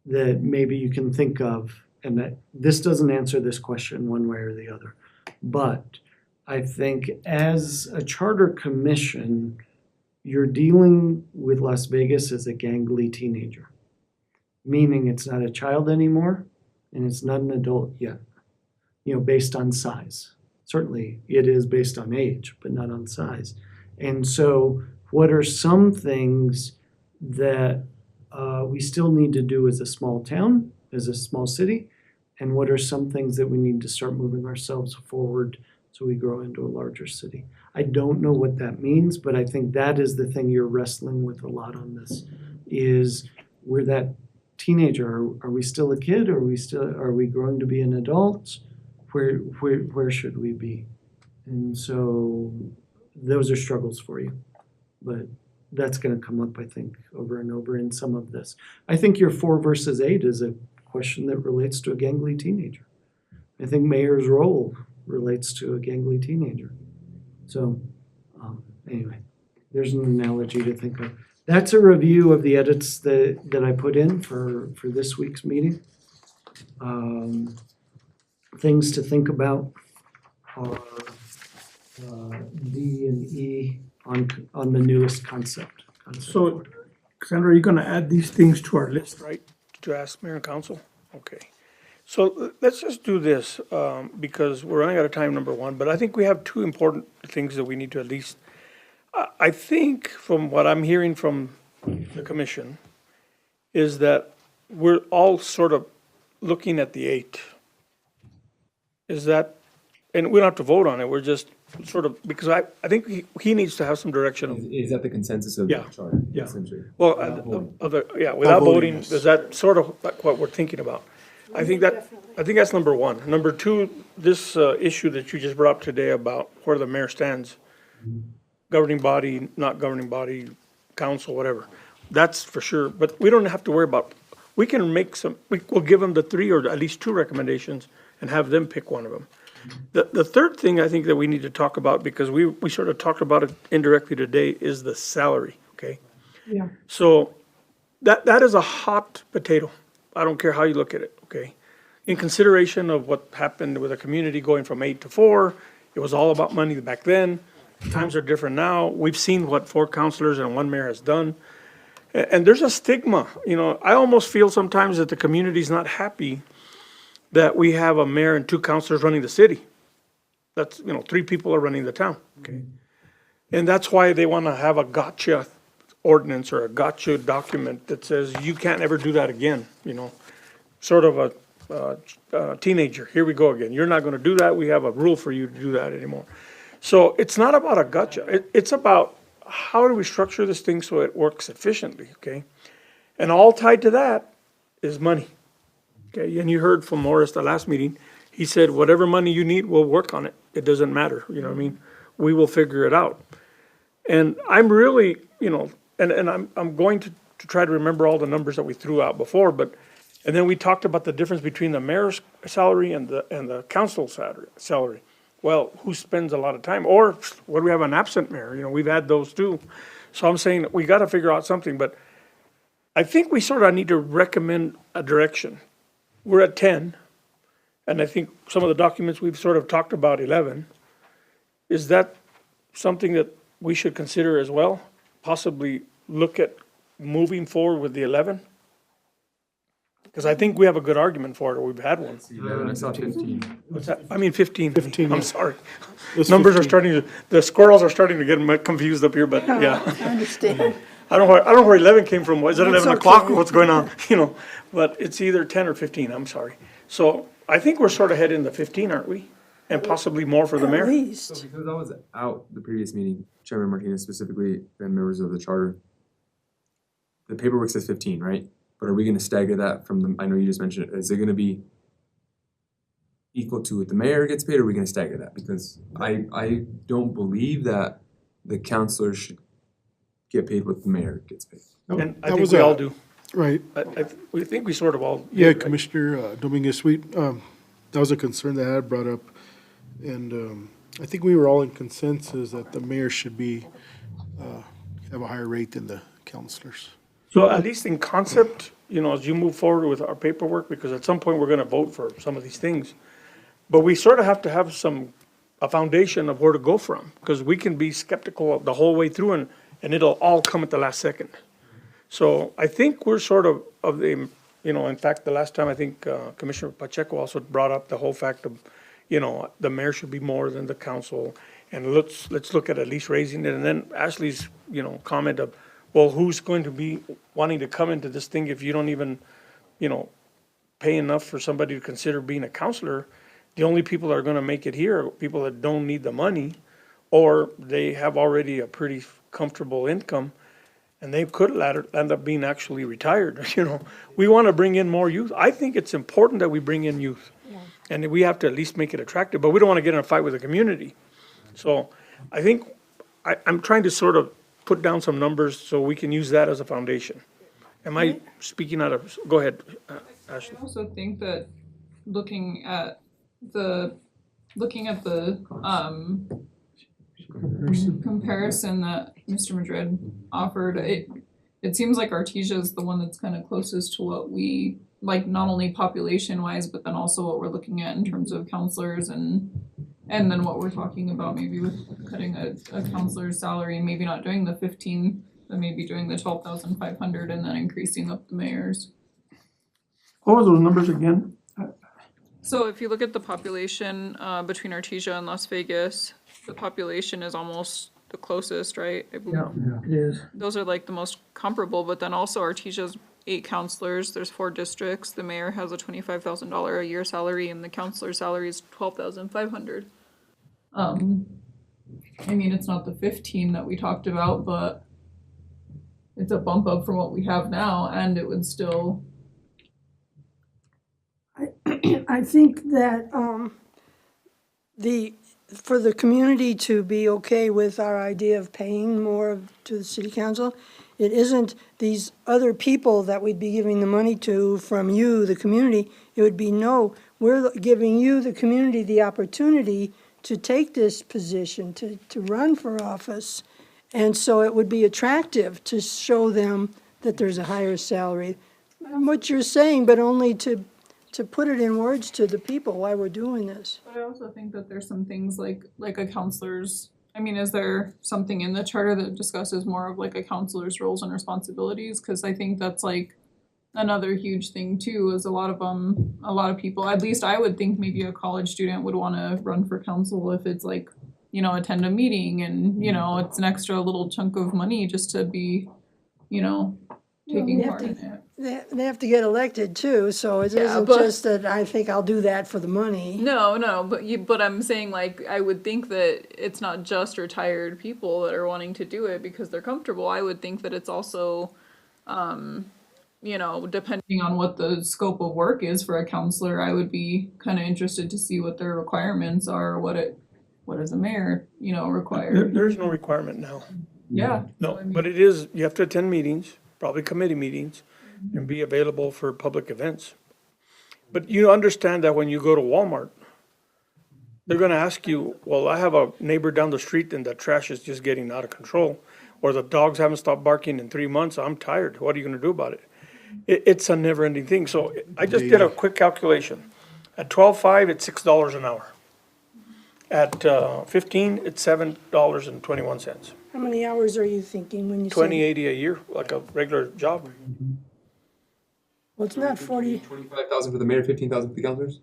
that maybe you can think of, and that this doesn't answer this question one way or the other. But I think as a charter commission, you're dealing with Las Vegas as a gangly teenager, meaning it's not a child anymore and it's not an adult yet, you know, based on size. Certainly it is based on age, but not on size. And so what are some things that we still need to do as a small town, as a small city? And what are some things that we need to start moving ourselves forward so we grow into a larger city? I don't know what that means, but I think that is the thing you're wrestling with a lot on this, is we're that teenager. Are we still a kid? Are we growing to be an adult? Where should we be? And so those are struggles for you, but that's going to come up, I think, over and over in some of this. I think your 4 versus 8 is a question that relates to a gangly teenager. I think mayor's role relates to a gangly teenager. So anyway, there's an analogy to think of. That's a review of the edits that I put in for this week's meeting. Things to think about are D and E on the newest concept. So, Cassandra, are you gonna add these things to our list, right, to ask mayor and council? Okay. So let's just do this, because we're running out of time, number one, but I think we have 2 important things that we need to at least, I think from what I'm hearing from the commission is that we're all sort of looking at the 8. Is that, and we don't have to vote on it, we're just sort of, because I think he needs to have some direction of. Is that the consensus of the Yeah, charter, yeah. essentially? Well, without voting, yes. is that sort of like what we're thinking about? I think that's number one. Number 2, this issue that you just brought up today about where the mayor stands, governing body, not governing body, council, whatever. That's for sure, but we don't have to worry about, we can make we'll give them the 3 or at least 2 recommendations and have them pick one of them. The third thing I think that we need to talk about, because we sort of talked about it indirectly today, is the salary, okay? Yeah. So that is a hot potato. I don't care how you look at it, okay? In consideration of what happened with the community going from 8 to 4, it was all about money back then. Times are different now. We've seen what 4 councilors and 1 mayor has done. And there's a stigma, you know, I almost feel sometimes that the community's not happy that we have a mayor and 2 councilors running the city. That's, 3 people are running the town, okay? And that's why they want to have a gotcha ordinance or a gotcha document that says you can't ever do that again, sort of a teenager, here we go again. You're not going to do that. We have a rule for you to do that anymore. So it's not about a gotcha. It's about how do we structure this thing so it works efficiently, okay? And all tied to that is money. Okay, and you heard from Morris the last meeting, he said, whatever money you need, we'll work on it. It doesn't matter, you know what I mean? We will figure it out. And I'm really, and I'm going to try to remember all the numbers that we threw out before, and then we talked about the difference between the mayor's salary and the council salary. Well, who spends a lot of time? Or what do we have, an absent mayor? We've had those too. So I'm saying we got to figure out something, but I think we sort of need to recommend a direction. We're at 10, and I think some of the documents we've sort of talked about 11. Is that something that we should consider as well? Possibly look at moving forward with the 11? Because I think we have a good argument for it, or we've had one. 11, I saw 15. What's that? I mean 15. 15, I'm yeah. sorry. Numbers are starting to, the squirrels are starting to get confused up here, but yeah. I understand. I don't know where 11 came from. Is it 11 That's o'clock okay. or what's going on? But it's either 10 or 15, I'm sorry. So I think we're sort of heading to 15, aren't we? and possibly more for the At mayor. So least. because I was out the previous meeting, Chairman Martinez specifically, and members of the charter, the paperwork says 15, right? But are we gonna stagger that from the, I know you just mentioned it, is it gonna be equal to what the mayor gets paid, or are we gonna stagger that? Because I don't believe that the councilors should get paid what the mayor gets paid. And I That think was we a- all do. Right, We think we sort of all. do, yeah, right? Commissioner Dominguez, that was a concern that I had brought up. And I think we were all in consensus that the mayor should be, have a higher rate than the councilors. So at least in concept, you know, as you move forward with our paperwork, because at some point we're gonna vote for some of these things. But we sort of have to have a foundation of where to go from, because we can be skeptical of the whole way through and it'll all come at the last second. So I think we're sort of the, you know, in fact, the last time I think Commissioner Pacheco also brought up the whole fact of, you know, the mayor should be more than the council. And let's look at least raising it. And then Ashley's, you know, comment of, well, who's going to be wanting to come into this thing if you don't even, you know, pay enough for somebody to consider being a counselor? The only people that are gonna make it here are people that don't need the money, or they have already a pretty comfortable income, and they could end up being actually retired, you know. We wanna bring in more youth. I think it's important that we bring in youth. And we have to at least make it attractive, but we don't wanna get in a fight with the community. So I think, I'm trying to sort of put down some numbers so we can use that as a foundation. Am I speaking out of, go ahead, Ashley. I also think that looking at the comparison that Mr. Madrid offered, it seems like Artesia is the one that's kind of closest to what we like, not only population wise, but then also what we're looking at in terms of counselors and then what we're talking about maybe with cutting a counselor's salary and maybe not doing the 15, but maybe doing the 12,500 and then increasing up the mayor's. What were those numbers again? So if you look at the population between Artesia and Las Vegas, the population is almost the closest, right? I believe. It is. Those are like the most comparable, but then also Artesia's 8 counselors, there's 4 districts, the mayor has a $25,000 a year salary and the counselor's salary is $12,500. I mean, it's not the 15 that we talked about, but it's a bump up from what we have now, and it would still. I think that, for the community to be okay with our idea of paying more to the city council, it isn't these other people that we'd be giving the money to from you, the community. It would be, no, we're giving you, the community, the opportunity to take this position, to run for office. And so it would be attractive to show them that there's a higher salary. What you're saying, but only to put it in words to the people why we're doing this. But I also think that there's some things like a counselor's, I mean, is there something in the charter that discusses more of like a counselor's roles and responsibilities? Cause I think that's like another huge thing too, is a lot of people, at least I would think maybe a college student would wanna run for council if it's like, you know, attend a meeting and, you know, it's an extra little chunk of money just to be, you know, taking Well, part in it. They have to get elected too, so it Yeah, isn't but- just that I think I'll do that for the money. No, but I'm saying like I would think that it's not just retired people that are wanting to do it because they're comfortable. I would think that it's also, you know, depending on what the scope of work is for a counselor, I would be kind of interested to see what their requirements are, what is a mayor, you know, required. There's no requirement now. Yeah. No, but it is, you have to attend meetings, probably committee meetings, and be available for public events. But you understand that when you go to Walmart, they're gonna ask you, well, I have a neighbor down the street and the trash is just getting out of control. Or the dogs haven't stopped barking in 3 months, I'm tired, what are you gonna do about it? It's a never ending thing, so I just did a quick calculation. At 12.5, it's $6 an hour. At 15, it's $7.21. How many hours are you thinking when you say? 20.80 a year, like a regular job. Well, it's not 40, 25,000 for the mayor, 15,000 for the councilors?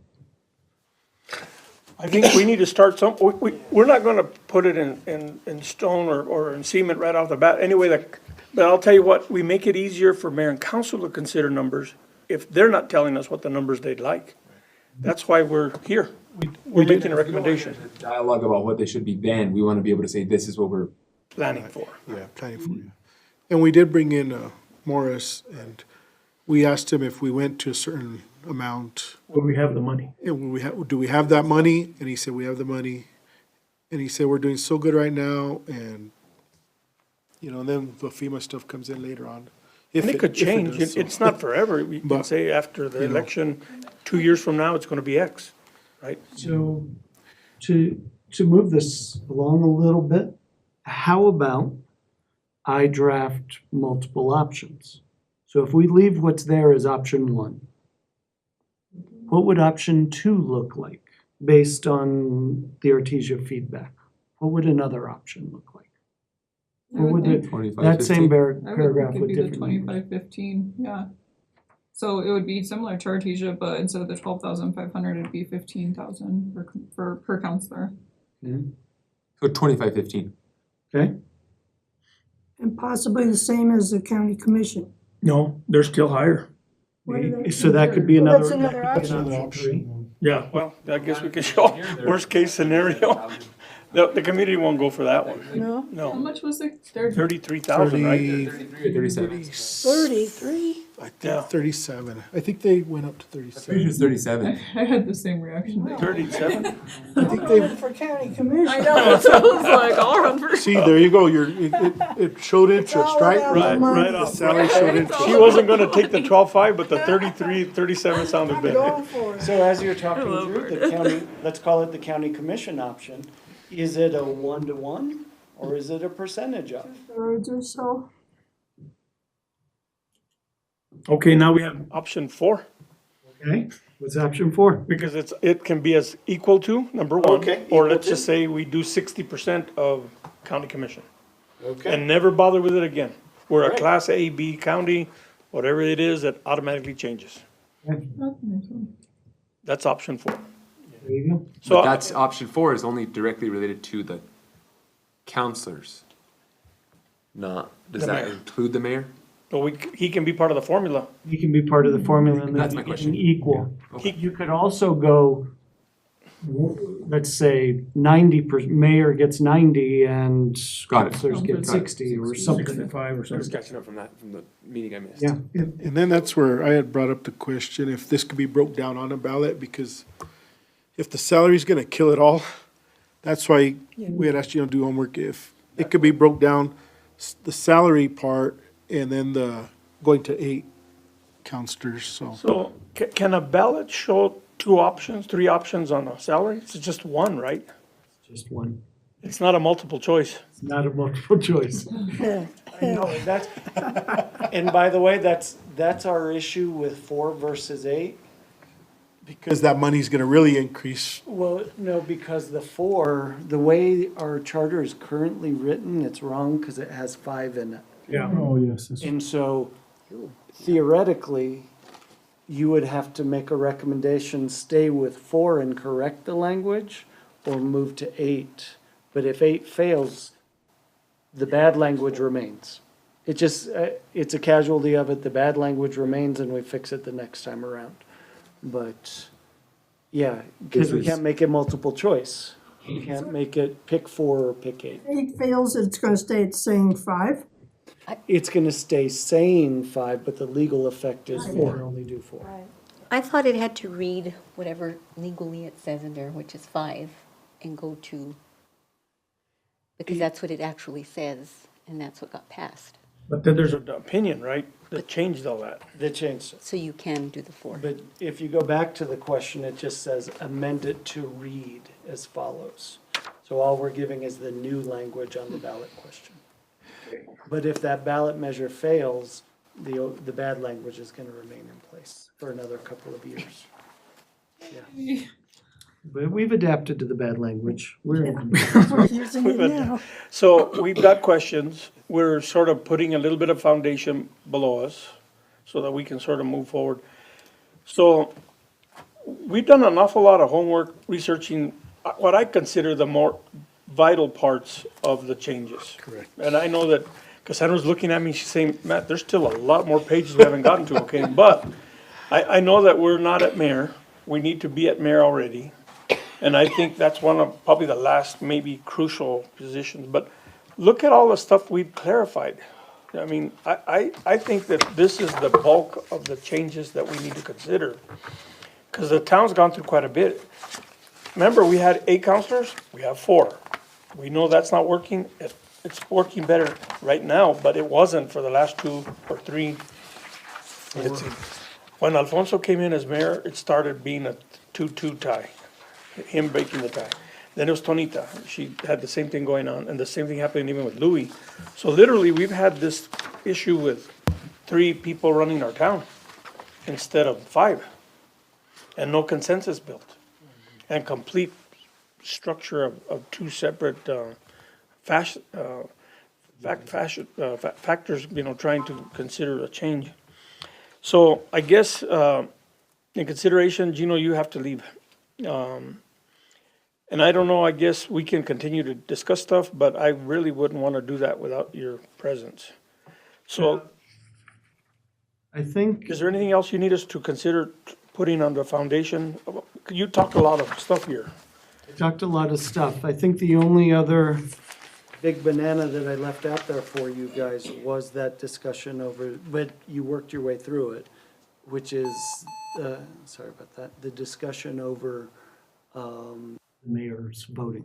I think we need to start we're not gonna put it in stone or in cement right off the bat, anyway, but I'll tell you what, we make it easier for mayor and council to consider numbers if they're not telling us what the numbers they'd like. That's why we're here. We're making a recommendation, Dialogue about what they should be then, we wanna be able to say, this is what we're planning for. Yeah, planning for you. And we did bring in Morris, and we asked him if we went to a certain amount, Where we have the money. and do we have that money? And he said, we have the money. And he said, we're doing so good right now, and, then the FEMA stuff comes in later on. And it could change. does, so. It's not forever. We can But, say after the you know. election, 2 years from now, it's gonna be X, right? So, to move this along a little bit, how about I draft multiple options? So if we leave what's there as option one, what would option two look like based on the Artesia feedback? What would another option look like? I What would would think- the, 25, that same 15. paragraph I would with think it'd be the different numbers? 2515, yeah. So it would be similar to Artesia, but instead of the 12,500, it'd be 15,000 per counselor. So 25-15. Okay, And possibly the same as the county commission. No, they're still higher. What do they so that could be Well, another. that's another that could be option. another Another three. option. Yeah, well, I guess we could show worst case scenario. The community won't go for that one. No, How No, much was it? There, 33,000, right? 33 or 37. 33? I think Yeah. 37. I think they went up to Pretty sure 37. it's 37. I had the same reaction. 37? I think they, For county commission. I know, so I was like, I'll run for. see, there you go, it showed interest, all right? about Right, money. right The off. salary showed interest. She wasn't gonna take the 12.5, but the 33, 37 sounded better. Going for it. So as you're talking love through the county, let's call it the county commission option, is it a 1-to-1 or is it a percentage of? Thirds or so. Okay, now we have option 4, Okay, what's option 4? because it can be as equal to, number one. Okay, Or equal let's to. just say we do 60% of county commission. Okay. And never bother with it again. We're a Right. class A, B county, whatever it is, that automatically changes. That's option 4. There you go. So But that's option 4 is only directly related to the counselors. Not, does The that mayor. include the mayor? but he can be part of the formula. You can be part of the formula and That's then my you question. can equal. Okay. You could also go, let's say 90%, mayor gets 90 and Got it. councilors get Got it. 60 or something. 65 or I was something. catching up from the meeting I missed. Yeah. And then that's where I had brought up the question, if this could be broke down on a ballot, because if the salary's gonna kill it all, that's why we had asked you to do homework, if it could be broke down, the salary part, and then the going to 8 counselors, so. So can a ballot show 2 options, 3 options on a salary? It's just one, right? Just one. It's not a multiple choice. It's not a multiple choice. Yeah. No, that's, and by the way, that's our issue with 4 versus 8. Because that money's gonna really increase. Well, no, because the 4, the way our charter is currently written, it's wrong because it has 5 in it. Yeah. Oh, yes, that's And so theoretically, you would have to make a recommendation, stay with 4 and correct the language, or move to 8. But if 8 fails, the bad language remains. It just, it's a casualty of it, the bad language remains and we fix it the next time around. But, yeah, because we can't make it multiple choice. You can't make it pick 4 or pick 8. 8 fails, it's gonna stay at saying 5. It's gonna stay saying 5, but the legal effect is 4, only do 4. I thought it had to read whatever legally it says in there, which is 5, and go to, because that's what it actually says, and that's what got passed. But then there's an opinion, right, that changed all that. They changed it. So you can do the 4. But if you go back to the question, it just says amend it to read as follows. So all we're giving is the new language on the ballot question. But if that ballot measure fails, the bad language is gonna remain in place for another couple of years. Yeah. But we've adapted to the bad language. We're, We're using it now. So we've got questions. We're sort of putting a little bit of foundation below us so that we can sort of move forward. So we've done an awful lot of homework researching what I consider the more vital parts of the changes. correct. And I know that Cassandra's looking at me, she's saying, Matt, there's still a lot more pages we haven't gotten to, okay? But I know that we're not at mayor, we need to be at mayor already. And I think that's one of probably the last maybe crucial positions. But look at all the stuff we've clarified. I mean, I think that this is the bulk of the changes that we need to consider. Because the town's gone through quite a bit. Remember, we had 8 counselors, we have 4. We know that's not working. It's working better right now, but it wasn't for the last 2 or 3. Let's see. When Alfonso came in as mayor, it started being a 2-2 tie, him breaking the tie. Then it was Tonita, she had the same thing going on, and the same thing happened even with Louis. So literally, we've had this issue with 3 people running our town instead of 5, and no consensus built, and complete structure of 2 separate factors, trying to consider a change. So I guess, in consideration, Gino, you have to leave. And I don't know, I guess we can continue to discuss stuff, but I really wouldn't want to do that without your presence. So I think, is there anything else you need us to consider putting on the foundation? You talked a lot of stuff here. I talked a lot of stuff. I think the only other big banana that I left out there for you guys was that discussion over, but you worked your way through it, which is, sorry about that, the discussion over the mayor's voting.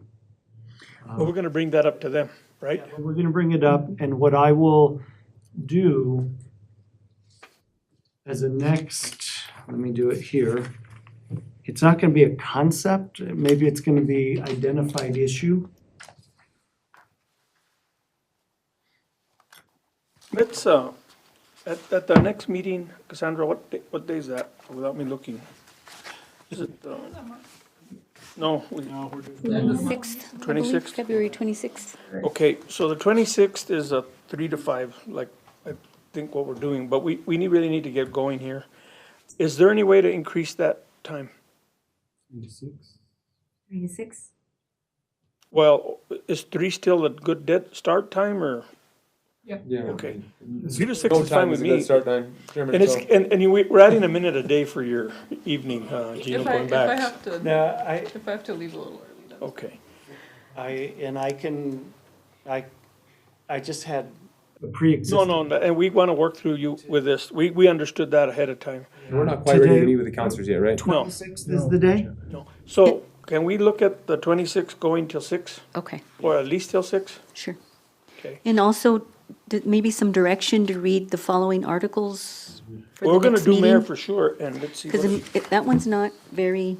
But we're gonna bring that up to them, right? We're gonna bring it up, and what I will do as a next, let me do it here. It's not gonna be a concept, maybe it's gonna be identified issue. Let's, at the next meeting, Cassandra, what day is that, without me looking? Is it, no, we, 6th, I believe, 26th? February 26th. okay, so the 26th is a 3 to 5, like, I think what we're doing, but we really need to get going here. Is there any way to increase that time? 3 to 6? Well, is 3 still a good start time, or, Yeah. okay? 3 to 6 is fine with me. Start time. Chairman, And it's, so- and we're adding a minute a day for your evening, Gino, If I going back. have to, Now, if I have to leave a little early, that's Okay, I just had a pre-existing. no, and we want to work through you with this, we understood that ahead of time. We're not quite ready Today- to meet with the counselors yet, right? No, 26th is the day? no. So, can we look at the 26th going till 6, Okay, or at least till 6? sure. Okay. And also, maybe some direction to read the following articles for We're the gonna next do mayor meeting? for sure, and let's see. Because what- that one's not very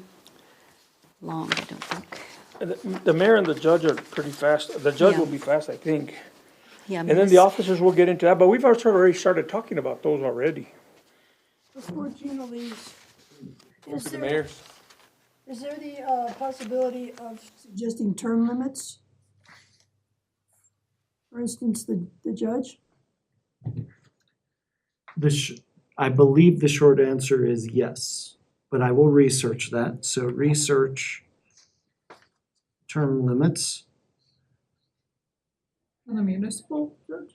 long, I don't think. The mayor and the judge are pretty fast, the judge Yeah. will be fast, I think. Yeah, I And mean, then the it's- officers will get into that, but we've already started talking about those already. Before Gina leaves, is The there, mayor's. is there the possibility of suggesting term limits? For instance, the judge? I believe the short answer is yes, but I will research that. So research term limits. the municipal judge.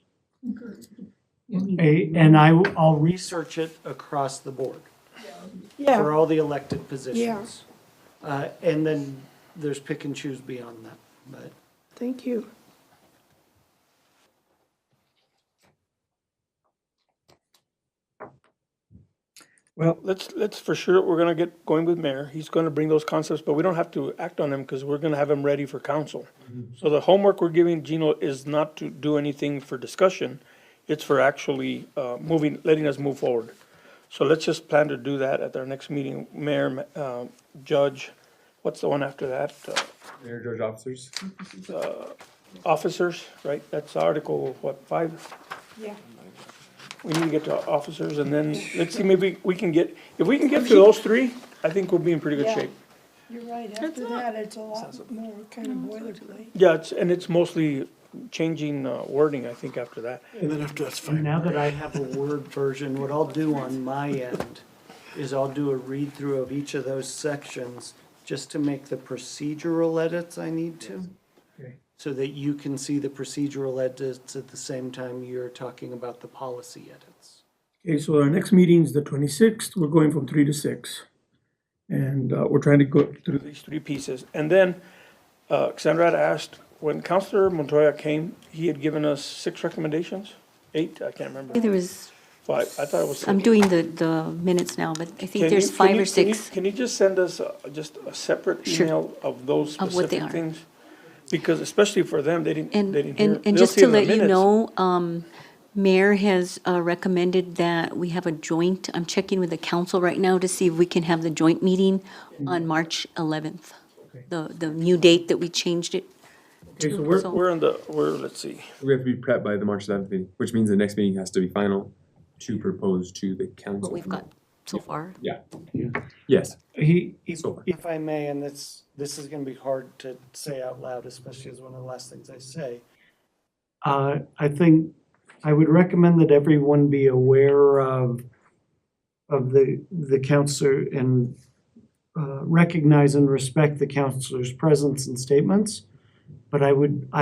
And I'll research it across the board Yeah, for all the elected positions. And then there's pick and choose beyond that, but. thank you. Well, let's for sure, we're gonna get going with mayor, he's gonna bring those concepts, but we don't have to act on them, because we're gonna have them ready for council. So the homework we're giving Gino is not to do anything for discussion, it's for actually, letting us move forward. So let's just plan to do that at our next meeting, mayor, judge, what's the one after that? Mayor, judge, officers. Officers, right, that's Article, 5? Yeah. We need to get to officers, and then, let's see, maybe we can get, if we can get to those 3, I think we'll be in pretty good Yeah. shape. You're right, after that, it's a lot more kind of boilerplate. Yeah, it's mostly changing wording, I think, after that. And then after that's And fine. now that I have a Word version, what I'll do on my end is I'll do a read-through of each of those sections just to make the procedural edits I need to. Okay. So that you can see the procedural edits at the same time you're talking about the policy edits. Okay, so our next meeting's the 26th, we're going from 3 to 6. And we're trying to go through these three pieces. And then Cassandra had asked, when Counselor Montoya came, he had given us 6 recommendations? 8? I can't remember. There was, 5. I thought it was 6. I'm doing the minutes now, but I think Can there's you- 5 can or you- can you- 6. Can you just send us just a separate Sure. email of those Of what they specific are. things? Because especially for them, they didn't And, hear. and They'll just see to it in the let you minutes. know, Mayor has recommended that we have a joint, I'm checking with the council right now to see if we can have the joint meeting on March 11th. The new date that we changed it Okay, so to. let's see. We have to be prepped by the March 7th meeting, which means the next meeting has to be final to propose to the council. What we've got so far. Yes. So if I may, and this is gonna be hard to say out loud, especially as one of the last things I say. I think I would recommend that everyone be aware of the counselor and recognize and respect the counselor's presence and statements. But I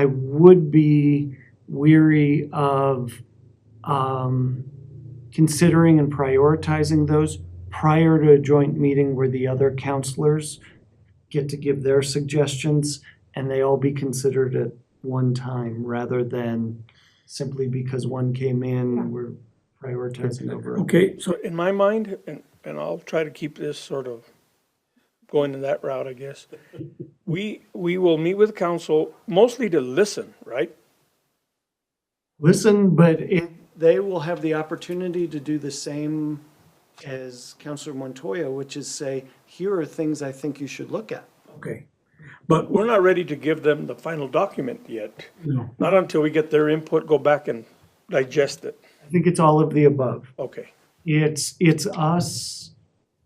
would be weary of considering and prioritizing those prior to a joint meeting where the other counselors get to give their suggestions and they all be considered at one time rather than simply because one came in, we're prioritizing over. Okay, so in my mind, and I'll try to keep this sort of going in that route, I guess. We will meet with council mostly to listen, right? Listen, but they will have the opportunity to do the same as Councilor Montoya, which is say, here are things I think you should look at. Okay. But we're not ready to give them the final document yet. No. Not until we get their input, go back and digest it. I think it's all of the above. Okay. It's us,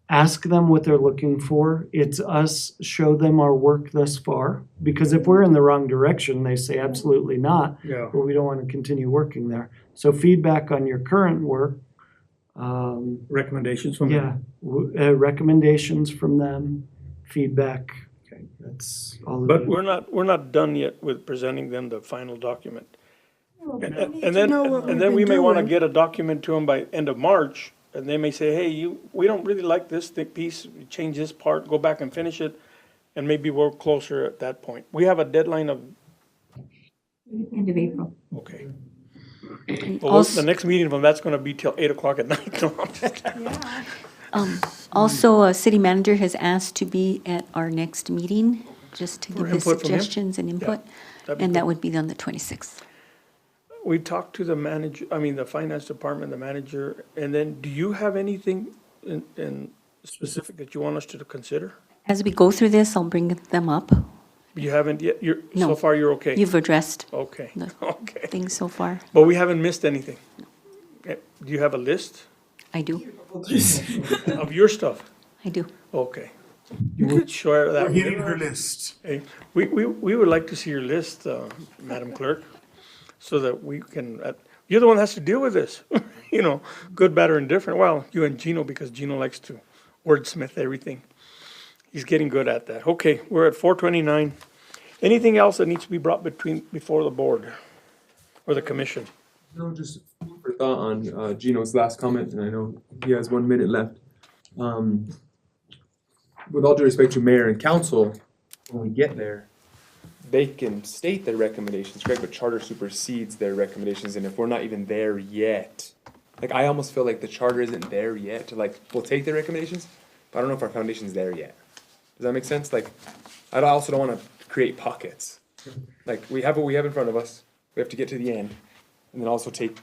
ask them what they're looking for. It's us, show them our work thus far. Because if we're in the wrong direction, they say absolutely not, Yeah. but we don't want to continue working there. So feedback on your current work, Recommendations from yeah, recommendations from them, feedback. Okay, that's all of But it. we're not done yet with presenting them the final document. They need And to then, know what and we've then we been may want to doing. get a document to them by end of March, and they may say, hey, we don't really like this piece, change this part, go back and finish it, and maybe we're closer at that point. We have a deadline of, End of April. okay. And Well, also- the next meeting from that's gonna be till 8 o'clock at night. No, I'm just kidding. Also, city manager has asked to be at our next meeting, just to For give his input from him? suggestions and input. That'd be And good. that would be on the 26th. We talked to the manager, the finance department, the manager, and then do you have anything in specific that you want us to consider? As we go through this, I'll bring them up. You haven't yet, so No. far you're okay? You've addressed Okay, the okay. things so far. But we haven't missed anything. Okay, do you have a list I do, of your stuff? I do. Okay. You could share that. We're getting her list. Hey, we would like to see your list, Madam Clerk, so that we can, you're the one that has to deal with this. Good, bad, or indifferent. Well, you and Gino, because Gino likes to wordsmith everything. He's getting good at that. Okay, we're at 4:29. Anything else that needs to be brought before the board or the commission? No, just food for thought on Gino's last comment, and I know he has 1 minute left. With all due respect to mayor and council, when we get there, they can state their recommendations, correct, but charter supersedes their recommendations, and if we're not even there yet, like, I almost feel like the charter isn't there yet to we'll take their recommendations, but I don't know if our foundation's there yet. Does that make sense? Like, I also don't wanna create pockets. Like, we have what we have in front of us, we have to get to the end, and then also take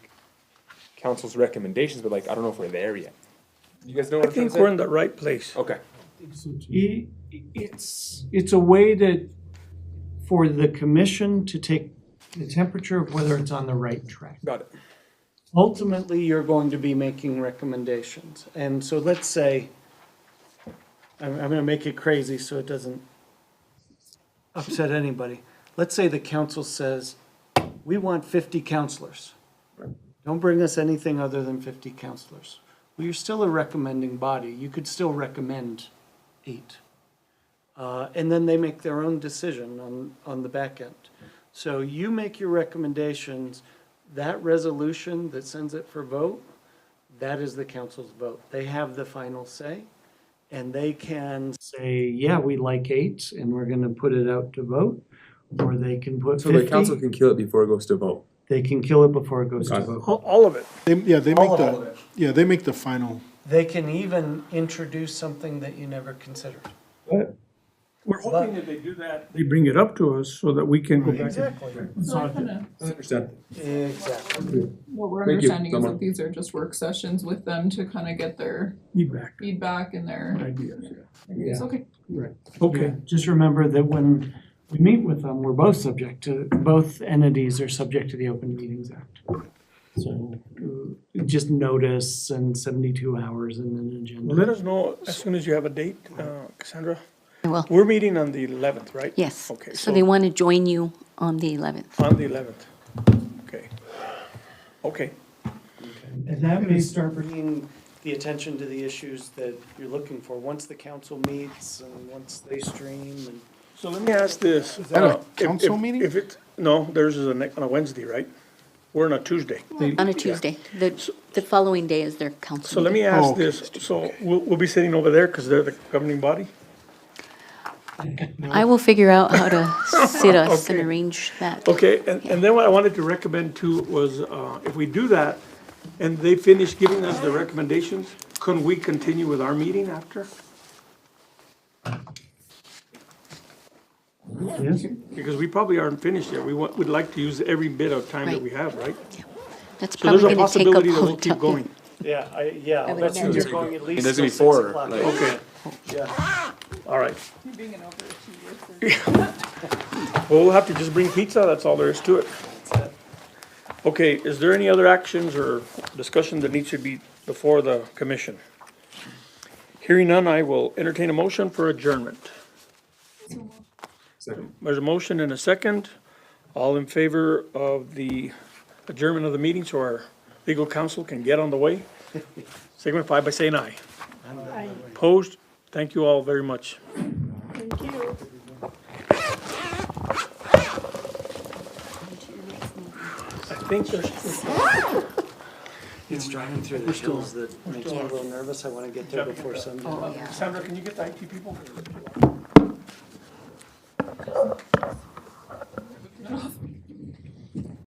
council's recommendations, but I don't know if we're there yet. You guys know I what I'm trying think to we're say? in the right place. Okay. It's a way for the commission to take the temperature of whether it's on the right track. Got it. Ultimately, you're going to be making recommendations. And so let's say, I'm gonna make it crazy so it doesn't upset anybody. Let's say the council says, we want 50 counselors. Don't bring us anything other than 50 counselors. Well, you're still a recommending body. You could still recommend 8. And then they make their own decision on the back end. So you make your recommendations, that resolution that sends it for vote, that is the council's vote. They have the final say. And they can say, yeah, we like 8 and we're gonna put it out to vote. Or they can put So the council 50. can kill it before it goes to vote. They can kill it before it goes to Okay. vote. All of it. They All of it. they make the final. They can even introduce something that you never considered. We're hoping that they do that. They bring it up to us so that we can go back. Exactly. So I kinda, I understand. Exactly. what we're Thank you, understanding is Lamar. that these are just work sessions with them to kind of get their Feedback, feedback and their, ideas. it's okay. Okay, Just remember that when we meet with them, we're both subject to, both entities are subject to the Open Meetings Act. So just notice and 72 hours and an well, agenda. let us know as soon as you have a date, Cassandra. Well, We're meeting on the 11th, right? yes. Okay, So they want to join you on the 11th. On the 11th. Okay. Okay. And that may start bringing the attention to the issues that you're looking for, once the council meets and once they stream and. So let me ask this. Is that a council meeting? If it, no, theirs is on a Wednesday, right? We're on a Tuesday. On a Tuesday. The following day is their council So let me meeting. ask okay. this, so we'll be sitting over there because they're the governing body? I will figure out how to sit us and Okay. arrange that. Okay, and then what I wanted to recommend too was, if we do that and they finish giving us the recommendations, couldn't we continue with our meeting after? Yes? Because we probably aren't finished yet. We'd like to use every bit of time that Right. we have, right? That's So there's probably a going to take up possibility that all we'll the keep time. going. Yeah, I I'll would bet you imagine. you're going at least It doesn't till be 6 4, o'clock. like- Okay, Yeah. all right. You're being an overachiever. Well, we'll have to just bring pizza, that's all there is to it. Okay, is there any other actions or discussion that needs to be before the commission? Hearing none, I will entertain a motion for adjournment. Second. There's a motion and a second. All in favor of the adjournment of the meeting so our legal counsel can get on the way? Signify by saying aye. Opposed? Thank you all very much. Thank you. I think there's, It's driving through the hills that makes me a little nervous. I want to get there before sundown. Oh, yeah. Sandra, can you get the IT people?